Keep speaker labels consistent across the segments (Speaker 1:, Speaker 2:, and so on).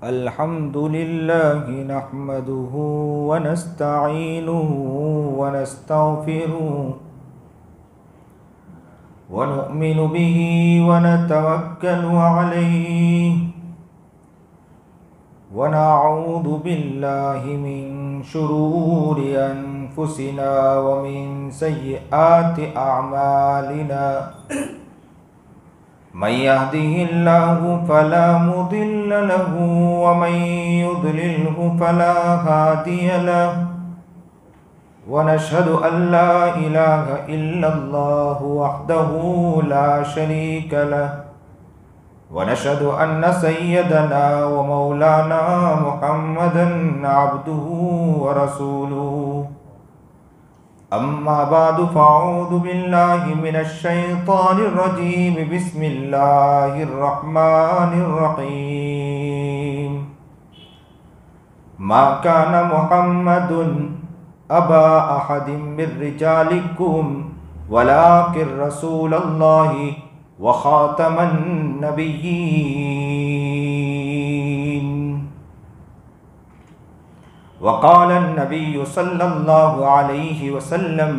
Speaker 1: अल्हम्दुलिल्लाहि नहमदुहु व नस्तईनुहु व नस्तगफिरुहु व नु'मिनु बिही व नतवक्कलु अलैहि व नऊज़ु बिल्लाहि मिन शुरूरि अनफुसिना व मिन सय्यिआति अअमालिना मन यहदिहिल्लाहु फला मुदिल्ल लहु व मन युद्लिल्हु फला हादिय लहु व नशहदु अल्ला इलाहा इल्लल्लाहु वहदहु ला शरीका लहु व नशहदु अन्न सय्यदना व मौलाना मुहम्मदन अब्दुहु व रसूलुहु अम्मा बादु फ़अऊज़ु बिल्लाहि मिनश शैतानिर रजीम बिस्मिल्लाहिर रहमानिर रहीम मा काना मुहम्मदुन अबा अहदिम मिर रिजालिकुम वलाकिर रसूलल्लाहि व खातमन नबिय्यीन वक़ाल नबी सल्लल्लाहु अलैहि वसल्लम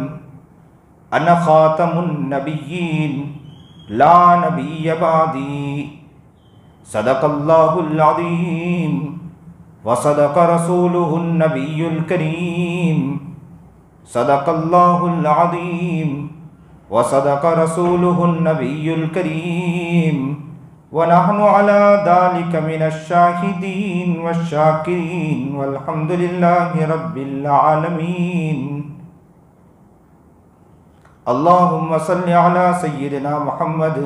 Speaker 1: अना ख़ातमुन नबिय्यीन ला नबिय्य बअदी सदक़ल्लाहुल अज़ीम व सदक़ रसूलुहुन नबियुल करीम सदक़ल्लाहुल अज़ीम व सदक़ रसूलुहुन नबियुल करीम व नहनु अला ज़ालिका मिनश शाहिदीन वश्शाकिरीन वल्हम्दुलिल्लाहि रब्बिल आलमीन। अल्लाहुम्मा सल्लि अला सय्यिदिना मुहम्मद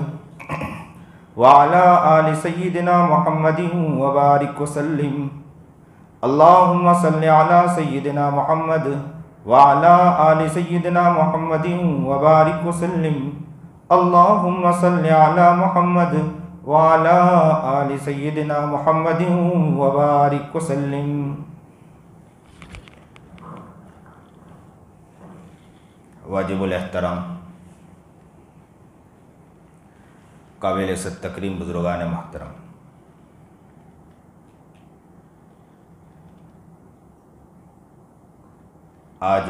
Speaker 1: व अला आलि सय्यिदिना मुहम्मदिन व बारिक व सल्लिम। अल्लाहुम्मा सल्लि अला सय्यिदिना मुहम्मद व अला आलि सय्यिदिना मुहम्मदिन व बारिक व सल्लिम। अल्लाहुम्मा सल्लि अला मुहम्मद व अला आलि सय्यिदिना मुहम्मदिन व बारिक व सल्लिम। वाजिबुल एहतराम काबिल इज़्ज़त तकरीम बुज़ुर्गान मोहतरम, आज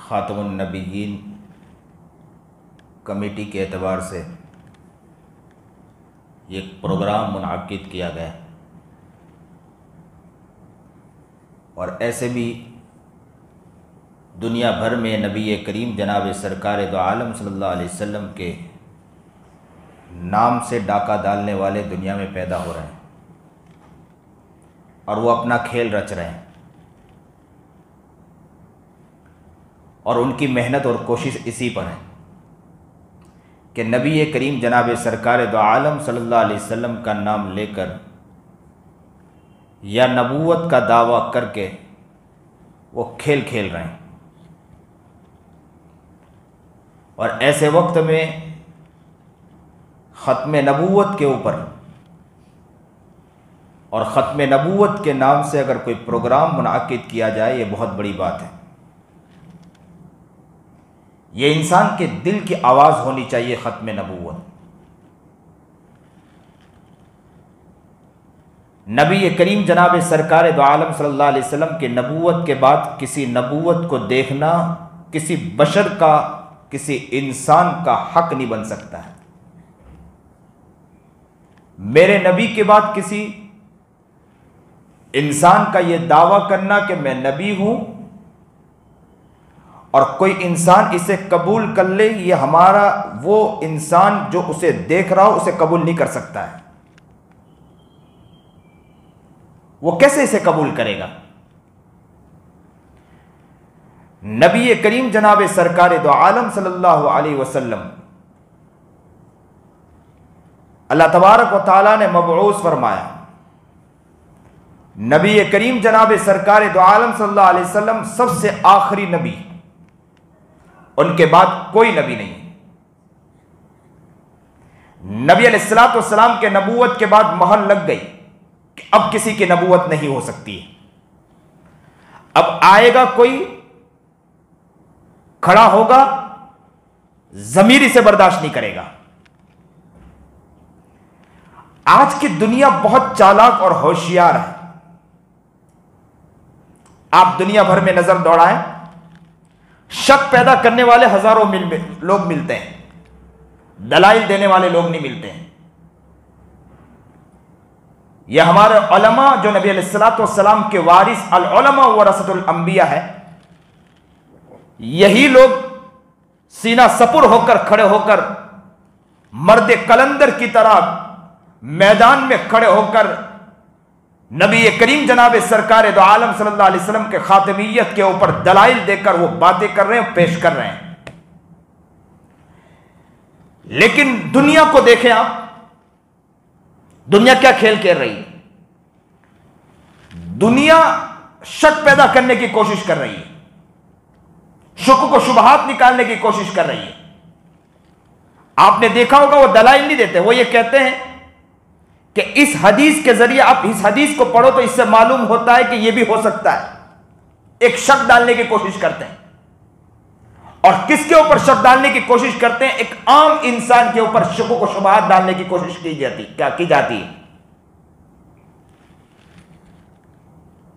Speaker 1: ख़ातमुन नबिय्यीन कमेटी के एतबार से एक प्रोग्राम मुनअक़िद किया गया और ऐसे भी दुनिया भर में नबी करीम जनाब सरकार दो आलम सल्लल्लाहु अलैहि वसल्लम के नाम से डाका डालने वाले दुनिया में पैदा हो रहे हैं और वो अपना खेल रच रहे हैं और उनकी मेहनत और कोशिश इसी पर है कि नबी करीम जनाब सरकार दो आलम सल्लल्लाहु अलैहि वसल्लम का नाम लेकर या नबूवत का दावा करके वो खेल खेल रहे हैं। और ऐसे वक्त में ख़त्म नबूवत के ऊपर और ख़त्म नबूवत के नाम से अगर कोई प्रोग्राम मुनअक़िद किया जाए, ये बहुत बड़ी बात है। ये इंसान के दिल की आवाज़ होनी चाहिए। ख़त्म नबूवत नबी करीम जनाब सरकार दो आलम सल्लल्लाहु अलैहि वसल्लम के नबूवत के बाद किसी नबूवत को देखना किसी बशर का, किसी इंसान का हक नहीं बन सकता है। मेरे नबी के बाद किसी इंसान का यह दावा करना कि मैं नबी हूं और कोई इंसान इसे कबूल कर ले, ये हमारा वो इंसान जो उसे देख रहा हो उसे कबूल नहीं कर सकता है। वो कैसे इसे कबूल करेगा? नबी करीम जनाब सरकार दो आलम सल्लल्लाहु अलैहि वसल्लम अल्लाह तबारक व तआला ने मबऊस फरमाया। नबी करीम जनाब सरकार दो आलम सल्लल्लाहु अलैहि वसल्लम सबसे आखिरी नबी, उनके बाद कोई नबी नहीं। नबी अलैहिस्सलातु वस्सलाम के नबूवत के बाद महल लग गई कि अब किसी की नबूवत नहीं हो सकती। अब आएगा कोई, खड़ा होगा, जमीर इसे बर्दाश्त नहीं करेगा। आज की दुनिया बहुत चालाक और होशियार है। आप दुनिया भर में नजर दौड़ाएं, शक पैदा करने वाले हजारों लोग मिलते हैं, दलाइल देने वाले लोग नहीं मिलते हैं। यह हमारे उलमा जो नबी अलैहिस्सलातु वस्सलाम के वारिस अल उलमा वरसतुल अंबिया है, यही लोग सीना सपुर होकर खड़े होकर मर्द कलंदर की तरह मैदान में खड़े होकर नबी करीम जनाब सरकार दो आलम सल्लल्लाहु अलैहि वसल्लम के खातमियत के ऊपर दलाइल देकर वो बातें कर रहे हैं, पेश कर रहे हैं। लेकिन दुनिया को देखें आप, दुनिया क्या खेल खेल रही है? दुनिया शक पैदा करने की कोशिश कर रही है, शुक को शुबहात निकालने की कोशिश कर रही है। आपने देखा होगा वो दलाइल नहीं देते, वो ये कहते हैं कि इस हदीस के जरिए आप इस हदीस को पढ़ो तो इससे मालूम होता है कि यह भी हो सकता है। एक शक डालने की कोशिश करते हैं। और किसके ऊपर शक डालने की कोशिश करते हैं? एक आम इंसान के ऊपर शुक को शुबहात डालने की कोशिश की जाती है।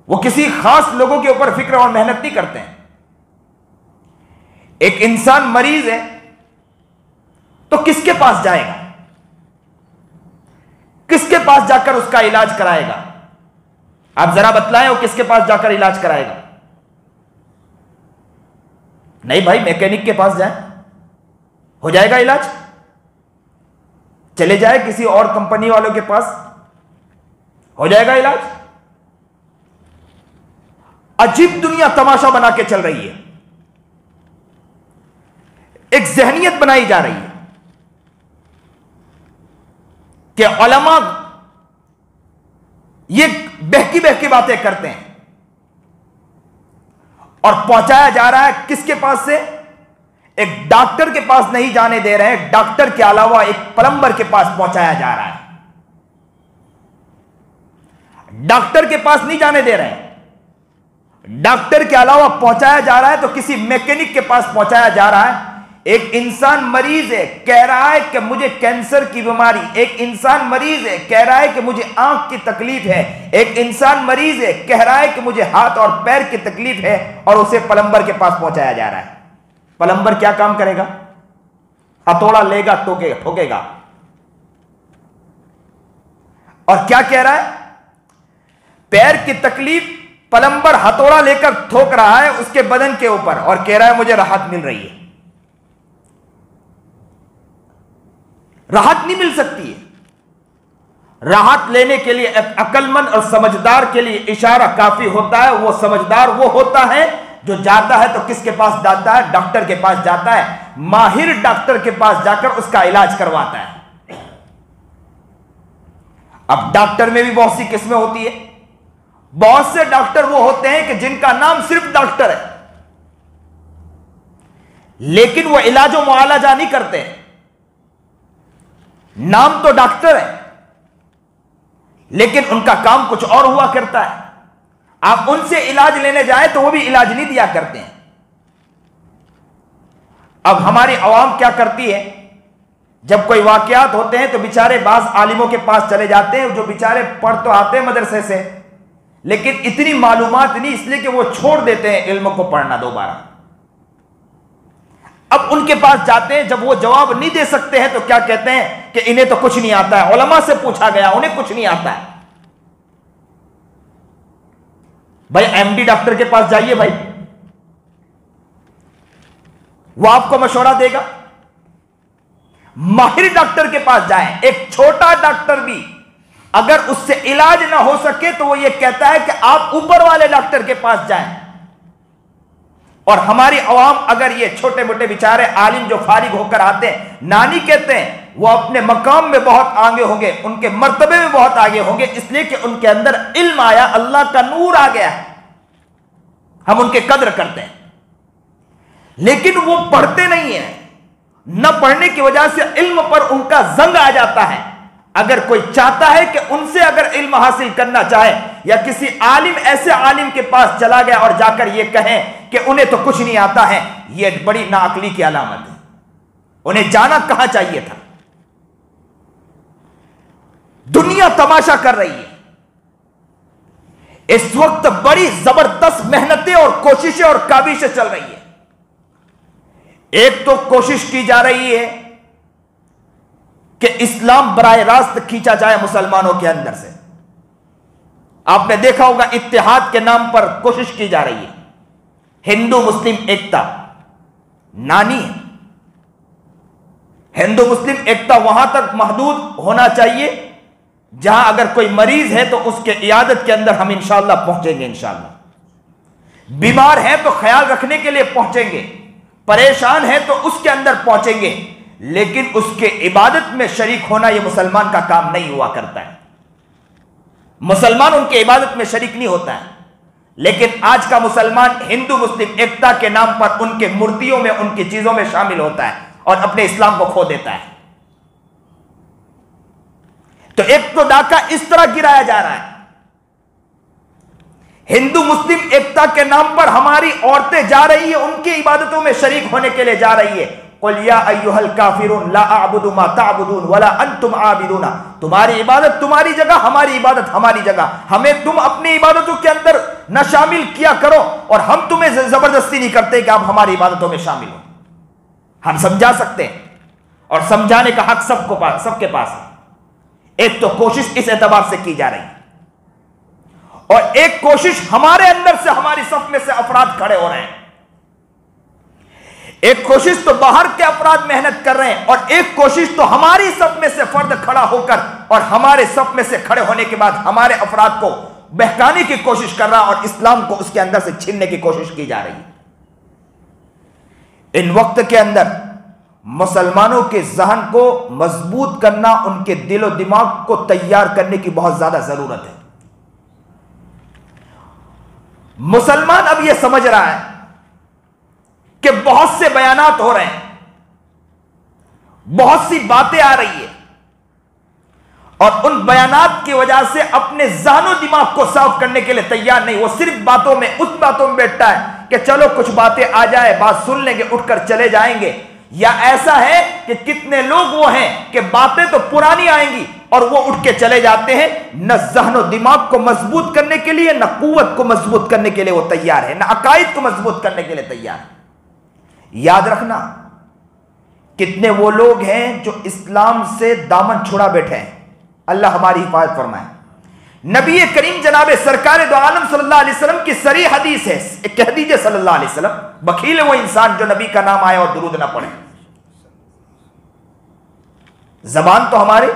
Speaker 1: वो किसी खास लोगों के ऊपर फिक्र और मेहनत नहीं करते हैं। एक इंसान मरीज है तो किसके पास जाएगा? किसके पास जाकर उसका इलाज कराएगा? आप जरा बतलाएं, वो किसके पास जाकर इलाज कराएगा? नहीं भाई, मैकेनिक के पास जाए, हो जाएगा इलाज। चले जाए किसी और कंपनी वालों के पास, हो जाएगा इलाज। अजीब दुनिया तमाशा बना के चल रही है। एक जहनियत बनाई जा रही है कि उलमा ये बहकी बहकी बातें करते हैं और पहुंचाया जा रहा है किसके पास से? एक डॉक्टर के पास नहीं जाने दे रहे हैं, डॉक्टर के अलावा एक प्लम्बर के पास पहुंचाया जा रहा है। डॉक्टर के पास नहीं जाने दे रहे हैं, डॉक्टर के अलावा पहुंचाया जा रहा है तो किसी मैकेनिक के पास पहुंचाया जा रहा है। एक इंसान मरीज है, कह रहा है कि मुझे कैंसर की बीमारी, एक इंसान मरीज है कह रहा है कि मुझे आंख की तकलीफ है, एक इंसान मरीज है कह रहा है कि मुझे हाथ और पैर की तकलीफ है, और उसे प्लम्बर के पास पहुंचाया जा रहा है। प्लम्बर क्या काम करेगा? हथौड़ा लेगा, ठोकेगा। और क्या कह रहा है? पैर की तकलीफ प्लम्बर हथौड़ा लेकर ठोक रहा है उसके बदन के ऊपर और कह रहा है मुझे राहत मिल रही है। राहत नहीं मिल सकती है। राहत लेने के लिए अक्लमंद और समझदार के लिए इशारा काफी होता है। वो समझदार वो होता है जो जाता है तो किसके पास जाता है? डॉक्टर के पास जाता है, माहिर डॉक्टर के पास जाकर उसका इलाज करवाता है। अब डॉक्टर में भी बहुत सी किस्में होती है। बहुत से डॉक्टर वो होते हैं कि जिनका नाम सिर्फ डॉक्टर है, लेकिन वो इलाज और मुआलजा नहीं करते हैं। नाम तो डॉक्टर है लेकिन उनका काम कुछ और हुआ करता है। आप उनसे इलाज लेने जाए तो वो भी इलाज नहीं दिया करते हैं। अब हमारी अवाम क्या करती है? जब कोई वाकयात होते हैं तो बेचारे बाज आलिमों के पास चले जाते हैं, जो बेचारे पढ़ तो आते हैं मदरसे से, लेकिन इतनी मालूमात नहीं, इसलिए कि वो छोड़ देते हैं इल्म को पढ़ना दोबारा। अब उनके पास जाते हैं, जब वो जवाब नहीं दे सकते हैं तो क्या कहते हैं कि इन्हें तो कुछ नहीं आता है। उलमा से पूछा गया, उन्हें कुछ नहीं आता है। भाई एमडी डॉक्टर के पास जाइए भाई, वो आपको मशवरा देगा। माहिर डॉक्टर के पास जाएं। एक छोटा डॉक्टर भी अगर उससे इलाज ना हो सके तो वो ये कहता है कि आप ऊपर वाले डॉक्टर के पास जाएं। और हमारी अवाम अगर ये छोटे मोटे बेचारे आलिम जो फारिग होकर आते हैं, नानी कहते हैं, वो अपने मकाम में बहुत आगे होंगे, उनके मर्तबे में बहुत आगे होंगे, इसलिए कि उनके अंदर इल्म आया, अल्लाह का नूर आ गया है, हम उनके कद्र करते हैं। लेकिन वो पढ़ते नहीं है, न पढ़ने की वजह से इल्म पर उनका जंग आ जाता है। अगर कोई चाहता है कि उनसे अगर इल्म हासिल करना चाहे, या किसी आलिम ऐसे आलिम के पास चला गया और जाकर यह कहें कि उन्हें तो कुछ नहीं आता है, यह बड़ी नाअक्ली की अलामत है। उन्हें जाना कहां चाहिए था?
Speaker 2: दुनिया तमाशा कर रही है। इस वक्त बड़ी जबरदस्त मेहनतें और कोशिशें और काबिशें चल रही है। एक तो कोशिश की जा रही है कि इस्लाम बराह रास्त खींचा जाए मुसलमानों के अंदर से। आपने देखा होगा इत्तेहाद के नाम पर कोशिश की जा रही है। हिंदू मुस्लिम एकता नानी है। हिंदू मुस्लिम एकता वहां तक महदूद होना चाहिए जहां अगर कोई मरीज है तो उसके इयादत के अंदर हम इंशाअल्लाह पहुंचेंगे। इंशाअल्लाह बीमार है तो ख्याल रखने के लिए पहुंचेंगे, परेशान है तो उसके अंदर पहुंचेंगे, लेकिन उसके इबादत में शरीक होना यह मुसलमान का काम नहीं हुआ करता है। मुसलमान उनके इबादत में शरीक नहीं होता है। लेकिन आज का मुसलमान हिंदू मुस्लिम एकता के नाम पर उनके मूर्तियों में, उनकी चीजों में शामिल होता है और अपने इस्लाम को खो देता है। तो एक तो डाका इस तरह गिराया जा रहा है। हिंदू मुस्लिम एकता के नाम पर हमारी औरतें जा रही है, उनकी इबादतों में शरीक होने के लिए जा रही है। कुल या अय्युहल काफिरून ला अअबुदु मा तअबुदून वला अंतुम आबिदूना। तुम्हारी इबादत तुम्हारी जगह, हमारी इबादत हमारी जगह। हमें तुम अपनी इबादतों के अंदर न शामिल किया करो और हम तुम्हें जबरदस्ती नहीं करते कि आप हमारी इबादतों में शामिल हो। हम समझा सकते हैं और समझाने का हक सबके पास है। एक तो कोशिश इस एतबार से की जा रही है और एक कोशिश हमारे अंदर से, हमारी सफ में से अफराद खड़े हो रहे हैं। एक कोशिश तो बाहर के अफराद मेहनत कर रहे हैं और एक कोशिश तो हमारी सफ में से फर्द खड़ा होकर और हमारे सफ में से खड़े होने के बाद हमारे अफराद को बहकाने की कोशिश कर रहा और इस्लाम को उसके अंदर से छीनने की कोशिश की जा रही है। इन वक्त के अंदर मुसलमानों के जहन को मजबूत करना, उनके दिलो दिमाग को तैयार करने की बहुत ज्यादा जरूरत है। मुसलमान अब यह समझ रहा है कि बहुत से बयानात हो रहे हैं, बहुत सी बातें आ रही है और उन बयानात की वजह से अपने जानो दिमाग को साफ करने के लिए तैयार नहीं। वो सिर्फ बातों में, उस बातों में बैठता है कि चलो कुछ बातें आ जाए, बात सुन लेंगे, उठकर चले जाएंगे। या ऐसा है कि कितने लोग वो हैं कि बातें तो पुरानी आएंगी और वो उठ के चले जाते हैं। न जहनो दिमाग को मजबूत करने के लिए, न कुव्वत को मजबूत करने के लिए वो तैयार है, न अकायद को मजबूत करने के लिए तैयार है। याद रखना, कितने वो लोग हैं जो इस्लाम से दामन छुड़ा बैठे हैं। अल्लाह हमारी हिफाजत फरमाए। नबी करीम जनाब सरकार दो आलम सल्लल्लाहु अलैहि वसल्लम की सरी हदीस है, कह दीजिए सल्लल्लाहु अलैहि वसल्लम, बखील है वो इंसान जो नबी का नाम आए और दुरूद ना पढ़े। जबान तो हमारे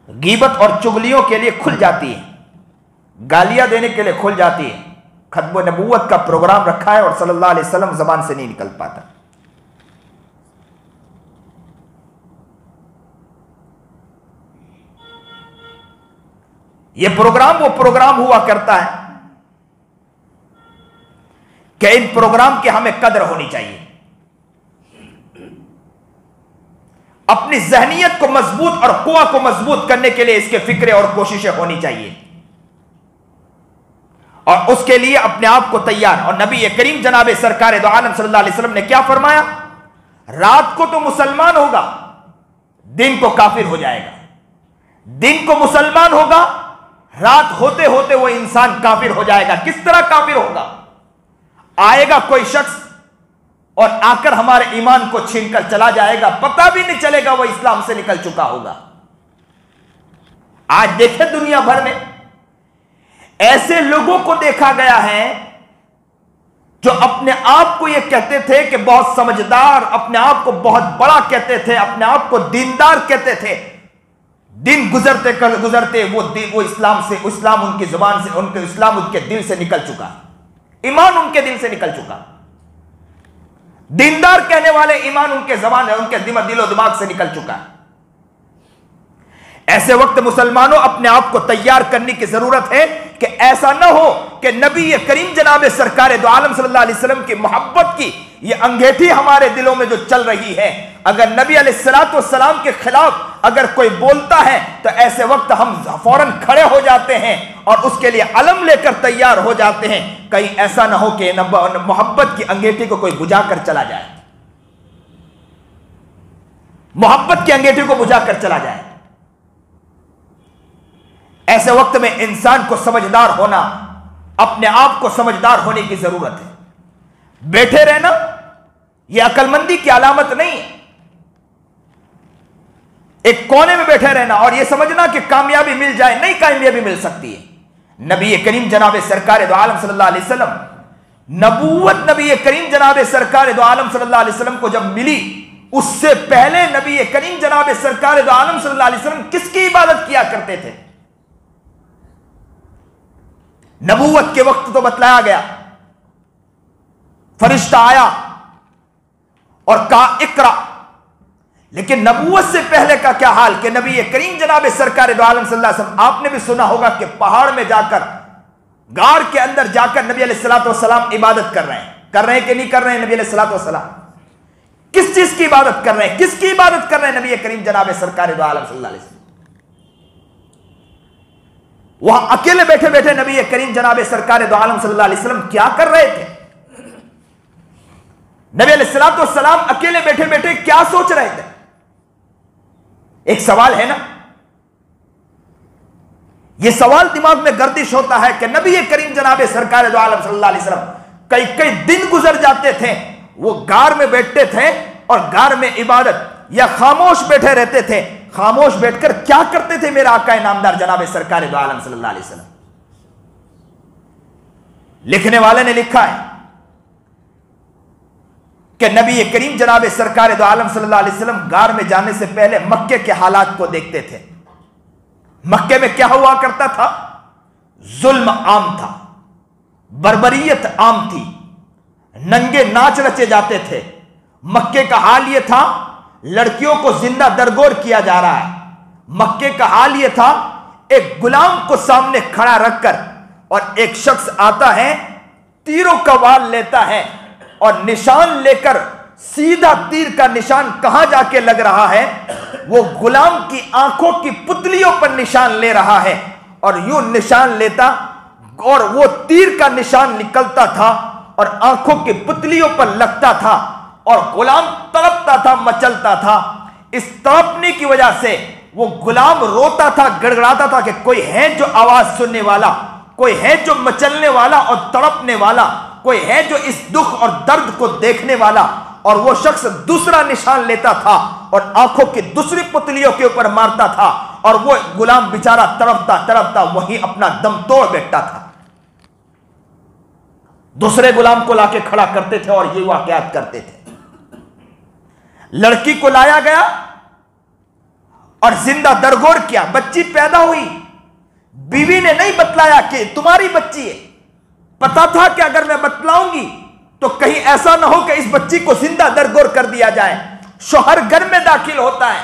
Speaker 2: गीबत और चुगलियों के लिए खुल जाती है, गालियां देने के लिए खुल जाती है। खत्म नबूवत का प्रोग्राम रखा है और सल्लल्लाहु अलैहि वसल्लम जबान से नहीं निकल पाता। यह प्रोग्राम वो प्रोग्राम हुआ करता है कि इन प्रोग्राम की हमें कदर होनी चाहिए। अपनी जहनियत को मजबूत और कुआ को मजबूत करने के लिए इसके फिक्र और कोशिशें होनी चाहिए और उसके लिए अपने आप को तैयार। और नबी करीम जनाब सरकार दो आलम सल्लल्लाहु अलैहि वसल्लम ने क्या फरमाया? रात को तो मुसलमान होगा, दिन को काफिर हो जाएगा। दिन को मुसलमान होगा, रात होते होते वो इंसान काफिर हो जाएगा। किस तरह काफिर होगा? आएगा कोई शख्स और आकर हमारे ईमान को छीनकर चला जाएगा, पता भी नहीं चलेगा वो इस्लाम से निकल चुका होगा। आज देखें दुनिया भर में ऐसे लोगों को देखा गया है जो अपने आप को यह कहते थे कि बहुत समझदार, अपने आप को बहुत बड़ा कहते थे, अपने आप को दीनदार कहते थे। दिन गुजरते गुजरते वो इस्लाम से, इस्लाम उनकी जुबान से, उनके इस्लाम उनके दिल से निकल चुका, ईमान उनके दिल से निकल चुका। दीनदार कहने वाले ईमान उनके जबान है, उनके दिलो दिमाग से निकल चुका है। ऐसे वक्त मुसलमानों अपने आप को तैयार करने की जरूरत है कि ऐसा ना हो कि नबी करीम जनाब सरकार दो आलम सल्लल्लाहु अलैहि वसल्लम की मोहब्बत की ये अंगीठी हमारे दिलों में जो चल रही है, अगर नबी अलैहिस्सलातु वस्सलाम के खिलाफ अगर कोई बोलता है तो ऐसे वक्त हम फौरन खड़े हो जाते हैं और उसके लिए अलम लेकर तैयार हो जाते हैं। कहीं ऐसा ना हो कि मोहब्बत की अंगीठी को कोई बुझाकर चला जाए, मोहब्बत की अंगीठी को बुझाकर चला जाए। ऐसे वक्त में इंसान को समझदार होना, अपने आप को समझदार होने की जरूरत है। बैठे रहना यह अक्लमंदी की अलामत नहीं है। एक कोने में बैठे रहना और यह समझना कि कामयाबी मिल जाए, नहीं कामयाबी मिल सकती है। नबी करीम जनाब सरकार दो आलम सल्लल्लाहु अलैहि वसल्लम, नबूवत नबी करीम जनाब सरकार दो आलम सल्लल्लाहु अलैहि वसल्लम को जब मिली, उससे पहले नबी करीम जनाब सरकार दो आलम सल्लल्लाहु अलैहि वसल्लम किसकी इबादत किया करते थे? नबूवत के वक्त तो बतलाया गया, फरिश्ता आया और कहा इकरा, लेकिन नबूवत से पहले का क्या हाल कि नबी करीम जनाब सरकार दो आलम सल्लल्लाहु अलैहि वसल्लम, आपने भी सुना होगा कि पहाड़ में जाकर, गार के अंदर जाकर नबी अलैहिस्सलातु वस्सलाम इबादत कर रहे हैं कि नहीं कर रहे हैं? नबी अलैहिस्सलातु वस्सलाम किस चीज की इबादत कर रहे हैं? किसकी इबादत कर रहे हैं? नबी करीम जनाब सरकार दो आलम सल्लल्लाहु अलैहि वसल्लम। वहां अकेले बैठे बैठे नबी करीम जनाब सरकार दो आलम सल्लल्लाहु अलैहि वसल्लम क्या कर रहे थे? नबी अलैहिस्सलातु वस्सलाम अकेले बैठे बैठे क्या सोच रहे थे? एक सवाल है ना, यह सवाल दिमाग में गर्दिश होता है कि नबी करीम जनाब सरकार दो आलम सल्लल्लाहु अलैहि वसल्लम कई कई दिन गुजर जाते थे, वो गार में बैठते थे और गार में इबादत या खामोश बैठे रहते थे। खामोश बैठकर क्या करते थे मेरा आका नामदार जनाब सरकार दो आलम सल्लल्लाहु अलैहि वसल्लम? लिखने वाले ने लिखा है कि नबी करीम जनाब सरकार दो आलम सल्लल्लाहु अलैहि वसल्लम गार में जाने से पहले मक्के के हालात को देखते थे। मक्के में क्या हुआ करता था? जुल्म आम था, बर्बरियत आम थी, नंगे नाच रचे जाते थे। मक्के का हाल यह था, लड़कियों को जिंदा दरगोर किया जा रहा है। मक्के का हाल यह था, एक गुलाम को सामने खड़ा रखकर और एक शख्स आता है, तीरों का वाल लेता है और निशान लेकर, सीधा तीर का निशान कहां जाके लग रहा है? वो गुलाम की आंखों की पुतलियों पर निशान ले रहा है और यूं निशान लेता और वो तीर का निशान निकलता था और आंखों की पुतलियों पर लगता था और गुलाम तड़पता था, मचलता था। इस तड़पने की वजह से वो गुलाम रोता था, गड़गड़ाता था कि कोई है जो आवाज सुनने वाला, कोई है जो मचलने वाला और तड़पने वाला, कोई है जो इस दुख और दर्द को देखने वाला। और वो शख्स दूसरा निशान लेता था और आंखों की दूसरी पुतलियों के ऊपर मारता था और वो गुलाम बेचारा तड़पता तड़पता वहीं अपना दम तोड़ बैठता था। दूसरे गुलाम को लाके खड़ा करते थे और ये वाकयात करते थे। लड़की को लाया गया और जिंदा दरगोर किया, बच्ची पैदा हुई। बीवी ने नहीं बतलाया कि तुम्हारी बच्ची है, पता था कि अगर मैं बतलाऊंगी तो कहीं ऐसा ना हो कि इस बच्ची को जिंदा दरगोर कर दिया जाए। शौहर घर में दाखिल होता है,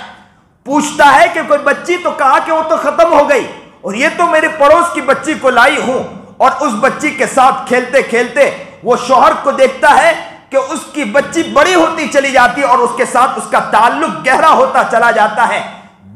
Speaker 2: पूछता है कि कोई बच्ची, तो कहा कि वो तो खत्म हो गई और ये तो मेरे पड़ोस की बच्ची को लाई हूं। और उस बच्ची के साथ खेलते खेलते वो शौहर को देखता है कि उसकी बच्ची बड़ी होती चली जाती है और उसके साथ उसका ताल्लुक गहरा होता चला जाता है।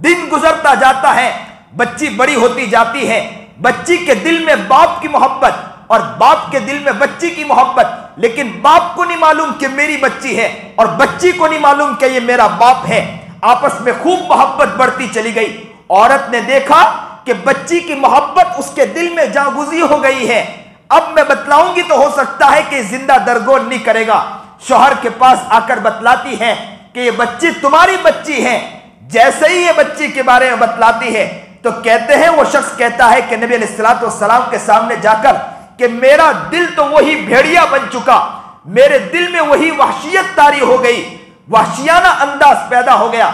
Speaker 2: दिन गुजरता जाता है, बच्ची बड़ी होती जाती है। बच्ची के दिल में बाप की मोहब्बत और बाप के दिल में बच्ची की मोहब्बत, लेकिन बाप को नहीं मालूम कि मेरी बच्ची है और बच्ची को नहीं मालूम कि ये मेरा बाप है। आपस में खूब मोहब्बत बढ़ती चली गई। औरत ने देखा कि बच्ची की मोहब्बत उसके दिल में जागुजी हो गई है। अब मैं बतलाऊंगी तो हो सकता है कि जिंदा दरगोर नहीं करेगा। शौहर के पास आकर बतलाती है कि ये बच्ची तुम्हारी बच्ची है। जैसे ही ये बच्ची के बारे में बतलाती है तो कहते हैं, वो शख्स कहता है कि नबी अलैहिस्सलातु वस्सलाम के सामने जाकर कि मेरा दिल तो वही भेड़िया बन चुका, मेरे दिल में वही वहशियत तारी हो गई, वहशियाना अंदाज पैदा हो गया।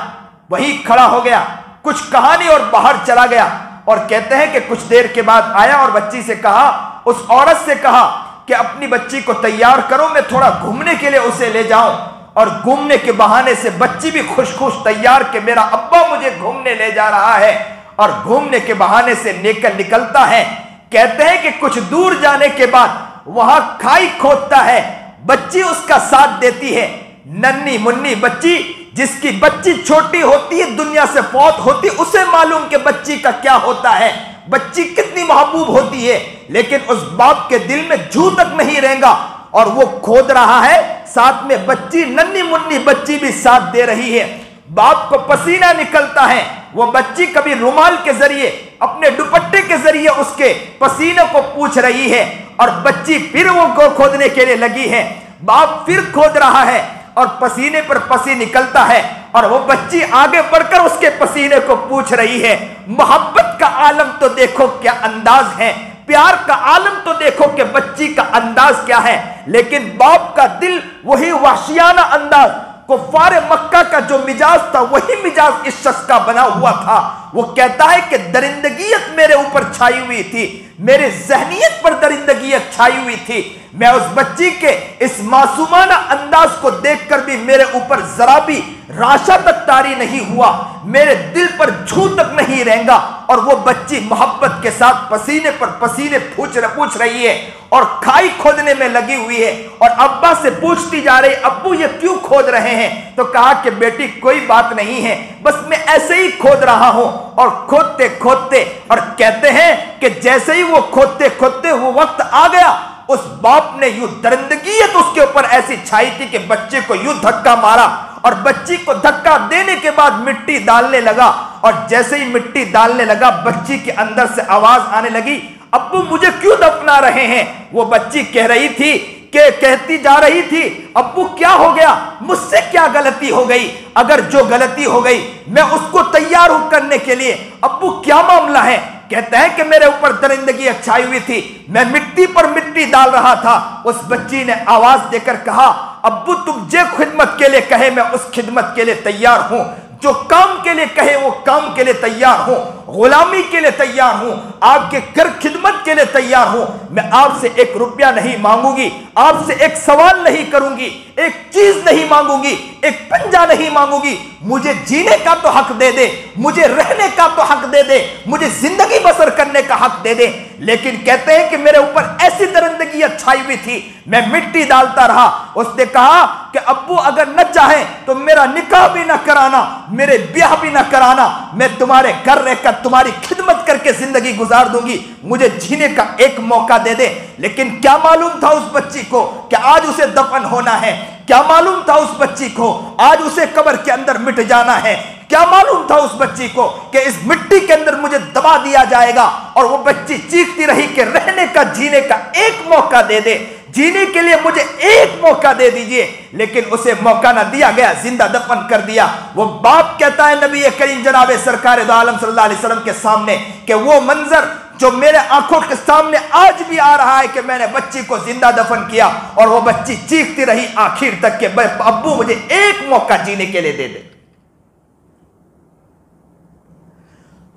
Speaker 2: वही खड़ा हो गया, कुछ कहा नहीं और बाहर चला गया। और कहते हैं कि कुछ देर के बाद आया और बच्ची से कहा, उस औरत से कहा कि अपनी बच्ची को तैयार करो, मैं थोड़ा घूमने के लिए उसे ले जाऊं। और घूमने के बहाने से बच्ची भी खुश खुश तैयार कि मेरा अब्बा मुझे घूमने ले जा रहा है। और घूमने के बहाने से निकलता है। कहते हैं कि कुछ दूर जाने के बाद वहां खाई खोदता है, बच्ची उसका साथ देती है। नन्ही मुन्नी बच्ची, जिसकी बच्ची छोटी होती है, दुनिया से फौत होती, उसे मालूम कि बच्ची का क्या होता है, बच्ची कितनी महबूब होती है। लेकिन उस बाप के दिल में जू तक नहीं रहेगा और वो खोद रहा है, साथ में बच्ची, नन्ही मुन्नी बच्ची भी साथ दे रही है। बाप को पसीना निकलता है, वो बच्ची कभी रुमाल के जरिए, अपने दुपट्टे के जरिए उसके पसीने को पूछ रही है और बच्ची फिर वो को खोदने के लिए लगी है। बाप फिर खोद रहा है और पसीने पर पसीना निकलता है और वो बच्ची आगे बढ़कर उसके पसीने को पूछ रही है। मोहब्बत का आलम तो देखो क्या अंदाज है, प्यार का आलम तो देखो कि बच्ची का अंदाज क्या है। लेकिन बाप का दिल वही वहशियाना अंदाज, कुफ्फारे मक्का का जो मिजाज था वही मिजाज इस शख्स का बना हुआ था। वो कहता है कि दरिंदगियत मेरे ऊपर छाई हुई थी, मेरे जहनियत पर दरिंदगियत छाई हुई थी। मैं उस बच्ची के इस मासूमाना अंदाज को देखकर भी मेरे ऊपर जरा भी राशा तक तारी नहीं हुआ, मेरे दिल पर छू तक नहीं रहेगा। और वो बच्ची मोहब्बत के साथ पसीने पर पसीने पूछ रही है और खाई खोदने में लगी हुई है और अब्बा से पूछती जा रही, अब्बू ये क्यों खोद रहे हैं? तो कहा कि बेटी कोई बात नहीं है, बस मैं ऐसे ही खोद रहा हूं। और खोदते खोदते और कहते हैं कि जैसे ही वो खोदते खोदते वो वक्त आ गया, उस बाप ने यूं दरिंदगियत उसके ऊपर ऐसी छाई थी कि बच्चे को यूं धक्का मारा और बच्ची को धक्का देने के बाद मिट्टी डालने लगा। और जैसे ही मिट्टी डालने लगा बच्ची के अंदर से आवाज आने लगी, अब्बू मुझे क्यों दफना रहे हैं? वो बच्ची कह रही थी कि कहती जा रही थी, अब्बू क्या हो गया, मुझसे क्या गलती हो गई? अगर जो गलती हो गई मैं उसको तैयार हूं करने के लिए। अब्बू क्या मामला है? कहते हैं कि मेरे ऊपर दरिंदगी छाई हुई थी, मैं मिट्टी पर मिट्टी डाल रहा था। उस बच्ची ने आवाज देकर कहा, अब्बू तुम जो खिदमत के लिए कहे मैं उस खिदमत के लिए तैयार हूं, जो काम के लिए कहे वो काम के लिए तैयार हूं, गुलामी के लिए तैयार हूं, आपके कर खिदमत के लिए तैयार हूं। मैं आपसे 1 रुपया नहीं मांगूंगी, आपसे एक सवाल नहीं करूंगी, एक चीज नहीं मांगूंगी, एक पंजा नहीं मांगूंगी। मुझे जीने का तो हक दे दे, मुझे रहने का तो हक दे दे, मुझे जिंदगी बसर करने का हक दे दे। लेकिन कहते हैं कि मेरे ऊपर ऐसी दरिंदगी छाई हुई थी, मैं मिट्टी डालता रहा। उसने कहा कि अब्बू अगर न चाहे तो मेरा निकाह भी ना कराना, मेरे ब्याह भी ना कराना, मैं तुम्हारे घर रहकर तुम्हारी खिदमत करके जिंदगी गुजार दूंगी, मुझे जीने का एक मौका दे दे। लेकिन क्या मालूम था उस बच्ची को कि आज उसे दफन होना है? क्या मालूम था उस बच्ची को आज उसे कब्र के अंदर मिट जाना है? क्या मालूम था उस बच्ची को कि इस मिट्टी के अंदर मुझे दबा दिया जाएगा? और वो बच्ची चीखती रही कि रहने का जीने का एक मौका दे दे, जीने के लिए मुझे एक मौका दे दीजिए। लेकिन उसे मौका ना दिया गया, जिंदा दफन कर दिया। वो बाप कहता है नबी करीम जनाब सरकार दो आलम सल्लल्लाहु अलैहि वसल्लम के सामने कि वो मंजर जो मेरे आंखों के सामने आज भी आ रहा है कि मैंने बच्ची को जिंदा दफन किया और वो बच्ची चीखती रही आखिर तक कि अब्बू मुझे एक मौका जीने के लिए दे दे।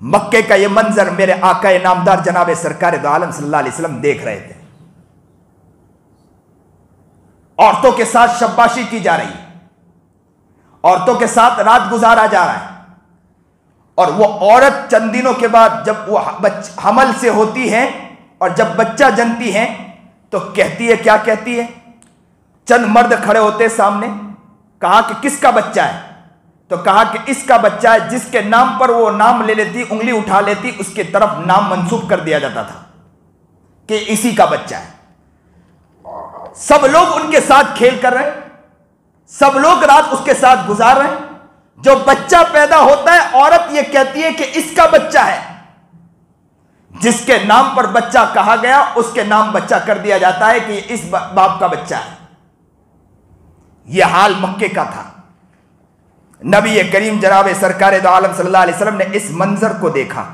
Speaker 2: मक्के का ये मंजर मेरे आका नामदार जनाब सरकार दो आलम सल्लल्लाहु अलैहि वसल्लम देख रहे थे। औरतों के साथ शब्बाशी की जा रही, औरतों के साथ रात गुजारा जा रहा है। और वो औरत चंद दिनों के बाद जब वो हमल से होती है और जब बच्चा जनती है तो कहती है, क्या कहती है? चंद मर्द खड़े होते सामने, कहा कि किसका बच्चा है? तो कहा कि इसका बच्चा है। जिसके नाम पर वो नाम ले लेती, उंगली उठा लेती, उसके तरफ नाम मंसूब कर दिया जाता था कि इसी का बच्चा है। सब लोग उनके साथ खेल कर रहे हैं, सब लोग रात उसके साथ गुजार रहे हैं। जो बच्चा पैदा होता है औरत ये कहती है कि इसका बच्चा है। जिसके नाम पर बच्चा कहा गया उसके नाम बच्चा कर दिया जाता है कि इस बाप का बच्चा है। यह हाल मक्के का था। नबी करीम जनाब सरकार दो आलम सल्लल्लाहु अलैहि वसल्लम ने इस मंजर को देखा।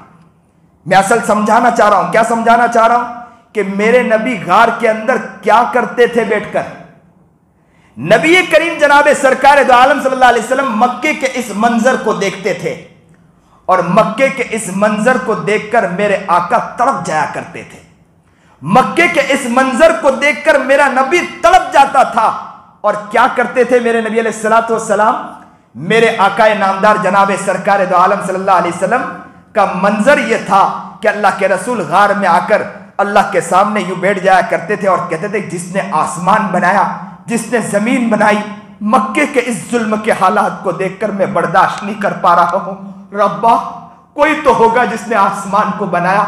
Speaker 2: मैं असल समझाना चाह रहा हूं, क्या समझाना चाह रहा हूं कि मेरे नबी गार के अंदर क्या करते थे बैठकर। नबी करीम जनाब सरकार दो आलम सल्लल्लाहु अलैहि वसल्लम मक्के के इस मंजर को देखते थे और मक्के के इस मंजर को देखकर मेरे आका तड़प जाया करते थे। मक्के के इस मंजर को देखकर मेरा नबी तड़प जाता था। और क्या करते थे मेरे नबी अलैहिस्सलातु वस्सलाम? मेरे आका नामदार जनाब सरकार दो आलम सल्लल्लाहु अलैहि वसल्लम का मंजर यह था कि अल्लाह के रसूल गार में आकर अल्लाह के सामने यूं बैठ जाया करते थे और कहते थे, जिसने आसमान बनाया, जिसने जमीन बनाई, मक्के के इस जुल्म के हालात को देखकर मैं बर्दाश्त नहीं कर पा रहा हूं। रब्बा, कोई तो होगा जिसने आसमान को बनाया,